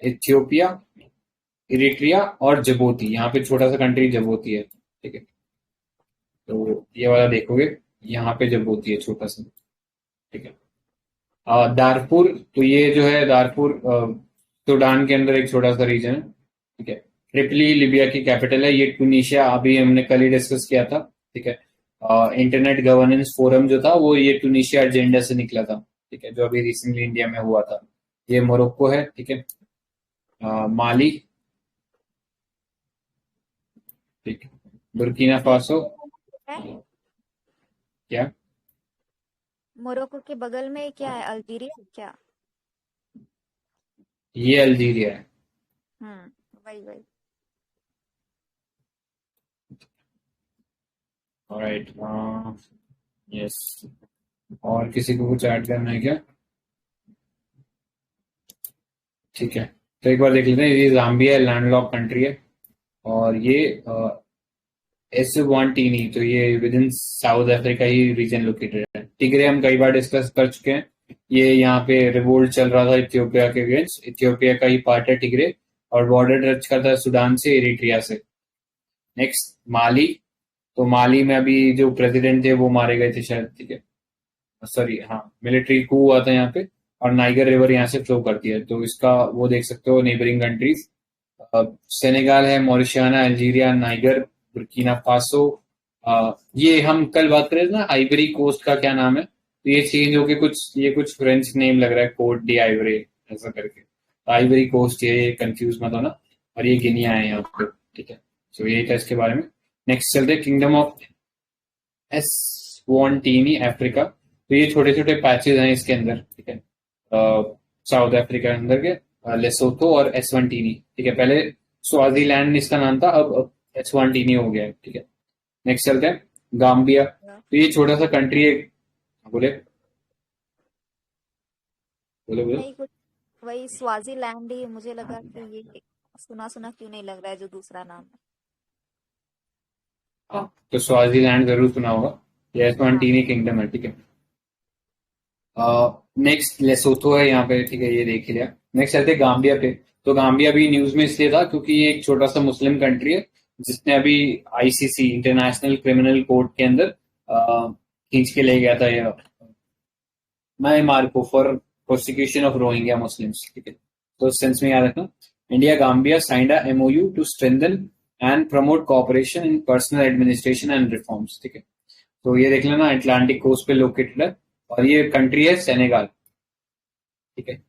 S1: इथियोपिया, इरिट्रिया और जिबूती. यहाँ पे छोटा सा कंट्री जिबूती है. ठीक है, तो ये वाला देखोगे, यहाँ पे जिबूती है छोटा सा. ठीक है, दारपुर, तो ये जो है दारपुर सूडान के अंदर एक छोटा सा रीजन है. ठीक है, ट्रिपली लिबिया की कैपिटल है. ये टूनिशिया अभी हमने कल ही डिस्कस किया था. ठीक है, इंटरनेट गवर्नेंस फोरम जो था वो ये टूनिशिया एजेंडा से निकला था. ठीक है, जो अभी रिसेंटली इंडिया में हुआ था. ये मोरक्को है. ठीक है, माली, ठीक है, बुर्किना फासो. क्या
S2: मोरक्को के बगल में क्या है, अल्जीरिया क्या?
S1: ये अल्जीरिया है.
S2: वही वही.
S1: Alright, yes. और किसी को कुछ ऐड करना है क्या? ठीक है, तो एक बार देख लेते हैं. ये जाम्बिया लैंडलॉक कंट्री है, और ये एस्वाटिनी, तो ये विद इन साउथ अफ्रीका ही रीजन लोकेटेड है. टिग्रे हम कई बार डिस्कस कर चुके हैं. ये यहाँ पे रिवोल्ट चल रहा था इथियोपिया के अगेंस्ट. इथियोपिया का ही पार्ट है टिग्रे, और बॉर्डर टच करता है सूडान से, इरिट्रिया से. नेक्स्ट माली, तो माली में अभी जो प्रेसिडेंट थे वो मारे गए थे शायद. ठीक है, सॉरी, हाँ, मिलिट्री कू हुआ था यहाँ पे, और नाइगर रिवर यहाँ से फ्लो करती है. तो इसका वो देख सकते हो नेबरिंग कंट्रीज. सेनेगाल है, मॉरिशियाना, अल्जीरिया, नाइगर, बुर्किना फासो. ये हम कल बात करें ना आइवरी कोस्ट का क्या नाम है, तो ये चेंज होके कुछ फ्रेंच नेम लग रहा है, कोट डी आइवरी ऐसा करके. तो आइवरी कोस्ट, ये कंफ्यूज मत होना. और ये गिनिया है यहाँ पे. ठीक है, सो यही था इसके बारे में. नेक्स्ट चलते किंगडम ऑफ एस्वाटिनी, अफ्रीका. तो ये छोटे छोटे पैचेज हैं इसके अंदर. ठीक है, साउथ अफ्रीका के अंदर के लेसोथो और एस्वाटिनी. ठीक है, पहले स्वाजीलैंड इसका नाम था, अब एस्वाटिनी हो गया है. ठीक है, नेक्स्ट चलते हैं गाम्बिया. तो ये छोटा सा कंट्री है. बोले बोले बोले.
S2: नहीं, कुछ वही स्वाजीलैंड ही मुझे लगा कि ये सुना सुना क्यों नहीं लग रहा है जो दूसरा नाम है.
S1: हाँ, तो स्वाजीलैंड जरूर सुना होगा. ये एस्वाटिनी किंगडम है. ठीक है, नेक्स्ट लेसोथो है यहाँ पे. ठीक है, ये देख लिया. नेक्स्ट चलते हैं गाम्बिया पे. तो गाम्बिया भी न्यूज में इसलिए था क्योंकि ये एक छोटा सा मुस्लिम कंट्री है जिसने अभी आईसीसी इंटरनेशनल क्रिमिनल कोर्ट के अंदर खींच के ले गया था ये म्यांमार को for prosecution of Rohingya Muslims. ठीक है, तो सेंस में याद रखना. India Gambia signed a MoU to strengthen and promote cooperation in personnel administration and reforms. ठीक है, तो ये देख लेना, अटलांटिक कोस्ट पे लोकेटेड है, और ये कंट्री है सेनेगाल. ठीक है,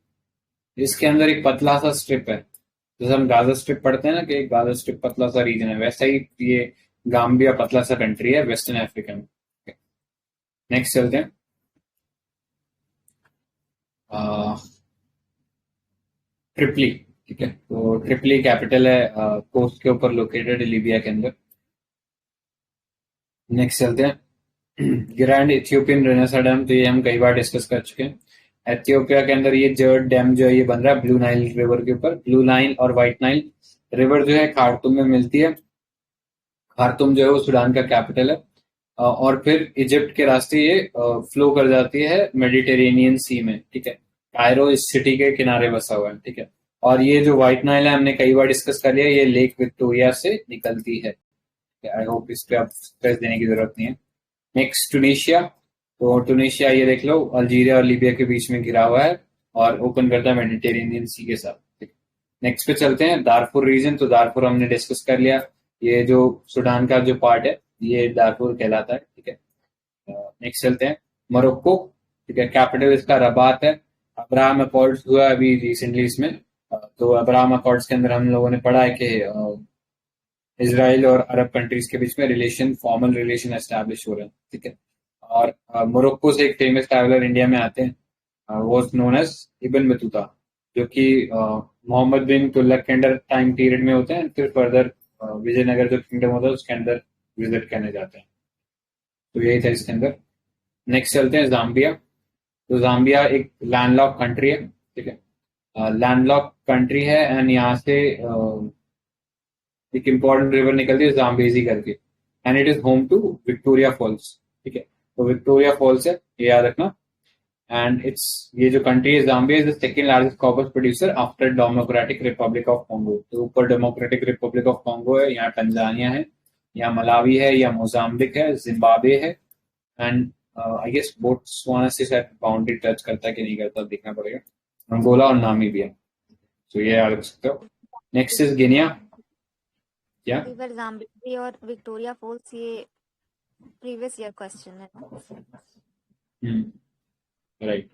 S1: इसके अंदर एक पतला सा स्ट्रिप है, जैसे हम गाजा स्ट्रिप पढ़ते हैं ना कि गाजा स्ट्रिप पतला सा रीजन है, वैसा ही ये गाम्बिया पतला सा कंट्री है वेस्टर्न अफ्रीका में। नेक्स्ट चलते हैं। ट्रिपली, ठीक है, तो ट्रिपली कैपिटल है, कोस्ट के ऊपर लोकेटेड लीबिया के अंदर। नेक्स्ट चलते हैं। ग्रैंड इथियोपियन रेनेसा डैम, तो ये हम कई बार डिस्कस कर चुके हैं। एथियोपिया के अंदर ये जर्ड डैम जो है ये बन रहा है ब्लू नाइल रिवर के ऊपर। ब्लू नाइल और व्हाइट नाइल रिवर जो है खार्तूम में मिलती है। खार्तूम जो है वो सूडान का कैपिटल है, और फिर इजिप्ट के रास्ते ये फ्लो कर जाती है मेडिटेरेनियन सी में, ठीक है। कायरो इस सिटी के किनारे बसा हुआ है, ठीक है। और ये जो व्हाइट नाइल है हमने कई बार डिस्कस कर लिया, ये लेक विक्टोरिया से निकलती है। आई होप इस पे आप स्ट्रेस देने की जरूरत नहीं है। नेक्स्ट टूनिशिया, तो टूनिशिया ये देख लो अल्जीरिया और लीबिया के बीच में गिरा हुआ है और ओपन करता है मेडिटेरेनियन सी के साथ। नेक्स्ट पे चलते हैं, दारफुर रीजन, तो दारफुर हमने डिस्कस कर लिया, ये जो सूडान का जो पार्ट है ये दारफुर कहलाता है, ठीक है। नेक्स्ट चलते हैं, मोरक्को, ठीक है, कैपिटल इसका रबात है। अब्राहम अकॉर्ड्स हुआ अभी रिसेंटली इसमें, तो अब्राहम अकॉर्ड्स के अंदर हम लोगों ने पढ़ा है कि इसराइल और अरब कंट्रीज के बीच में रिलेशन, फॉर्मल रिलेशन एस्टैब्लिश हो रहे हैं, ठीक है। और मोरक्को से एक फेमस ट्रैवलर इंडिया में आते हैं, वो नोन एज इब्न बतूता, जो कि मोहम्मद बिन तुगलक के अंडर टाइम पीरियड में होते हैं, फिर फर्दर विजयनगर जो किंगडम होता है उसके अंदर विजिट करने जाते हैं। तो यही था इसके अंदर। नेक्स्ट चलते हैं जाम्बिया, तो जाम्बिया एक लैंडलॉक कंट्री है, ठीक है, लैंडलॉक कंट्री है एंड यहाँ से एक इंपॉर्टेंट रिवर निकलती है जाम्बेजी करके, and it is home to Victoria Falls, ठीक है। तो विक्टोरिया फॉल्स है, ये याद रखना। एंड इट्स, ये जो कंट्री है Zambia is the second largest copper producer after democratic Republic of Congo. तो ऊपर डेमोक्रेटिक रिपब्लिक ऑफ कॉन्गो है, यहाँ टंजानिया है, यहाँ मलावी है, या मोजाम्बिक है, जिम्बाब्वे है, एंड आई गेस बोट्सवाना से शायद बाउंड्री टच करता है कि नहीं करता देखना पड़ेगा, अंगोला और नामीबिया। तो ये याद रख सकते हो। नेक्स्ट इज गिनिया, क्या
S2: रिवर जाम्बेजी और विक्टोरिया फॉल्स ये प्रीवियस ईयर क्वेश्चन है ना?
S1: राइट।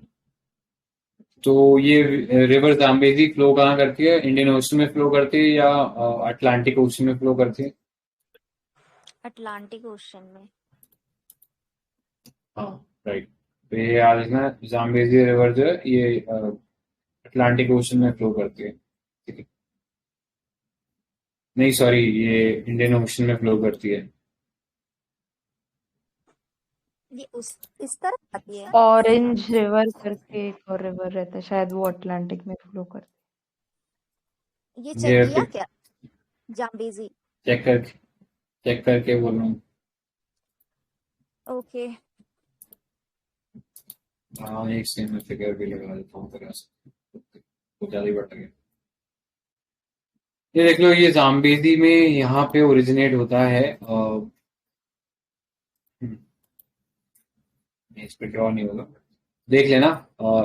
S1: तो ये रिवर जाम्बेजी फ्लो कहाँ करती है? इंडियन ओशन में फ्लो करती है या अटलांटिक ओशन में फ्लो करती है?
S2: अटलांटिक ओशन में।
S1: हाँ, राइट। तो ये याद रखना, जाम्बेजी रिवर जो है ये अटलांटिक ओशन में फ्लो करती है, ठीक है। नहीं सॉरी, ये इंडियन ओशन में फ्लो करती है।
S2: ये इस तरफ आती है।
S3: ऑरेंज रिवर करके एक और रिवर रहता है, शायद वो अटलांटिक में फ्लो करती
S2: ये
S1: ये
S2: चेक किया क्या जाम्बेजी?
S1: चेक करके बोल रहा हूँ।
S2: ओके।
S1: हाँ, एक सेकंड में फिगर भी लगा देता हूँ तरह से, तो ज्यादा ही बढ़ गया। ये देख लो, ये जाम्बेजी में यहाँ पे ओरिजिनेट होता है, इस पे ड्रॉ नहीं होगा, देख लेना।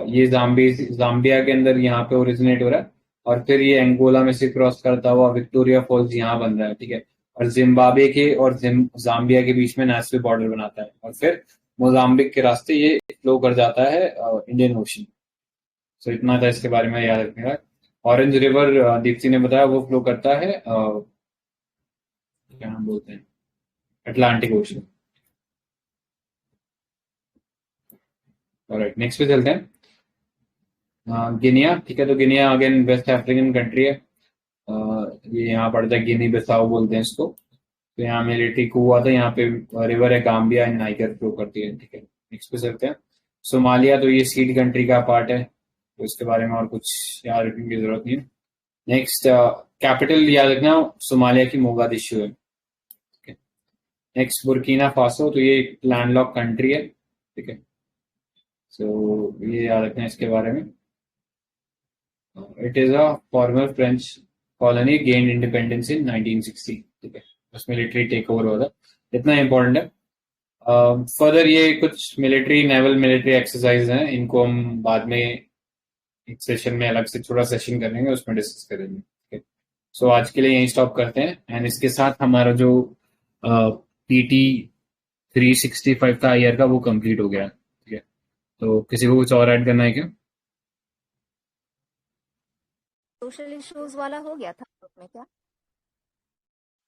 S1: ये जाम्बिया के अंदर यहाँ पे ओरिजिनेट हो रहा है, और फिर ये अंगोला में से क्रॉस करता हुआ विक्टोरिया फॉल्स यहाँ बन रहा है, ठीक है। और जिम्बाब्वे के और जाम्बिया के बीच में नेशनल बॉर्डर बनाता है, और फिर मोजाम्बिक के रास्ते ये फ्लो कर जाता है इंडियन ओशन। सो इतना था इसके बारे में याद रखने का। ऑरेंज रिवर दीप्ति ने बताया वो फ्लो करता है क्या नाम बोलते हैं, अटलांटिक ओशन। ऑलराइट, नेक्स्ट पे चलते हैं। गिनिया, ठीक है, तो Guinea again West African country है, ये यहाँ पड़ता है, गिनी बिसाओ बोलते हैं इसको। तो यहाँ मिलिट्री coup हुआ था, यहाँ पे रिवर है गाम्बिया एंड नाइगर फ्लो करती है, ठीक है। नेक्स्ट पे चलते हैं। सोमालिया, तो ये सीड कंट्री का पार्ट है, तो इसके बारे में और कुछ याद रखने की जरूरत नहीं है। नेक्स्ट, कैपिटल याद रखना सोमालिया की मोगादिशु है, ठीक है। नेक्स्ट बुर्किना फासो, तो ये लैंडलॉक कंट्री है, ठीक है। सो ये याद रखना इसके बारे में। It is a former French colony, gain independence in 1960, ठीक है। बस मिलिट्री टेक ओवर हुआ था, इतना इंपॉर्टेंट है। फर्दर ये कुछ मिलिट्री नेवल मिलिट्री एक्सरसाइज हैं, इनको हम बाद में एक सेशन में अलग से छोटा सेशन करेंगे, उसमें डिस्कस करेंगे, ठीक है। सो आज के लिए यहीं स्टॉप करते हैं, एंड इसके साथ हमारा जो पीटी 365 था ईयर का वो कंप्लीट हो गया, ठीक है। तो किसी को कुछ और ऐड करना है क्या?
S2: सोशल इश्यूज वाला हो गया था ग्रुप में क्या?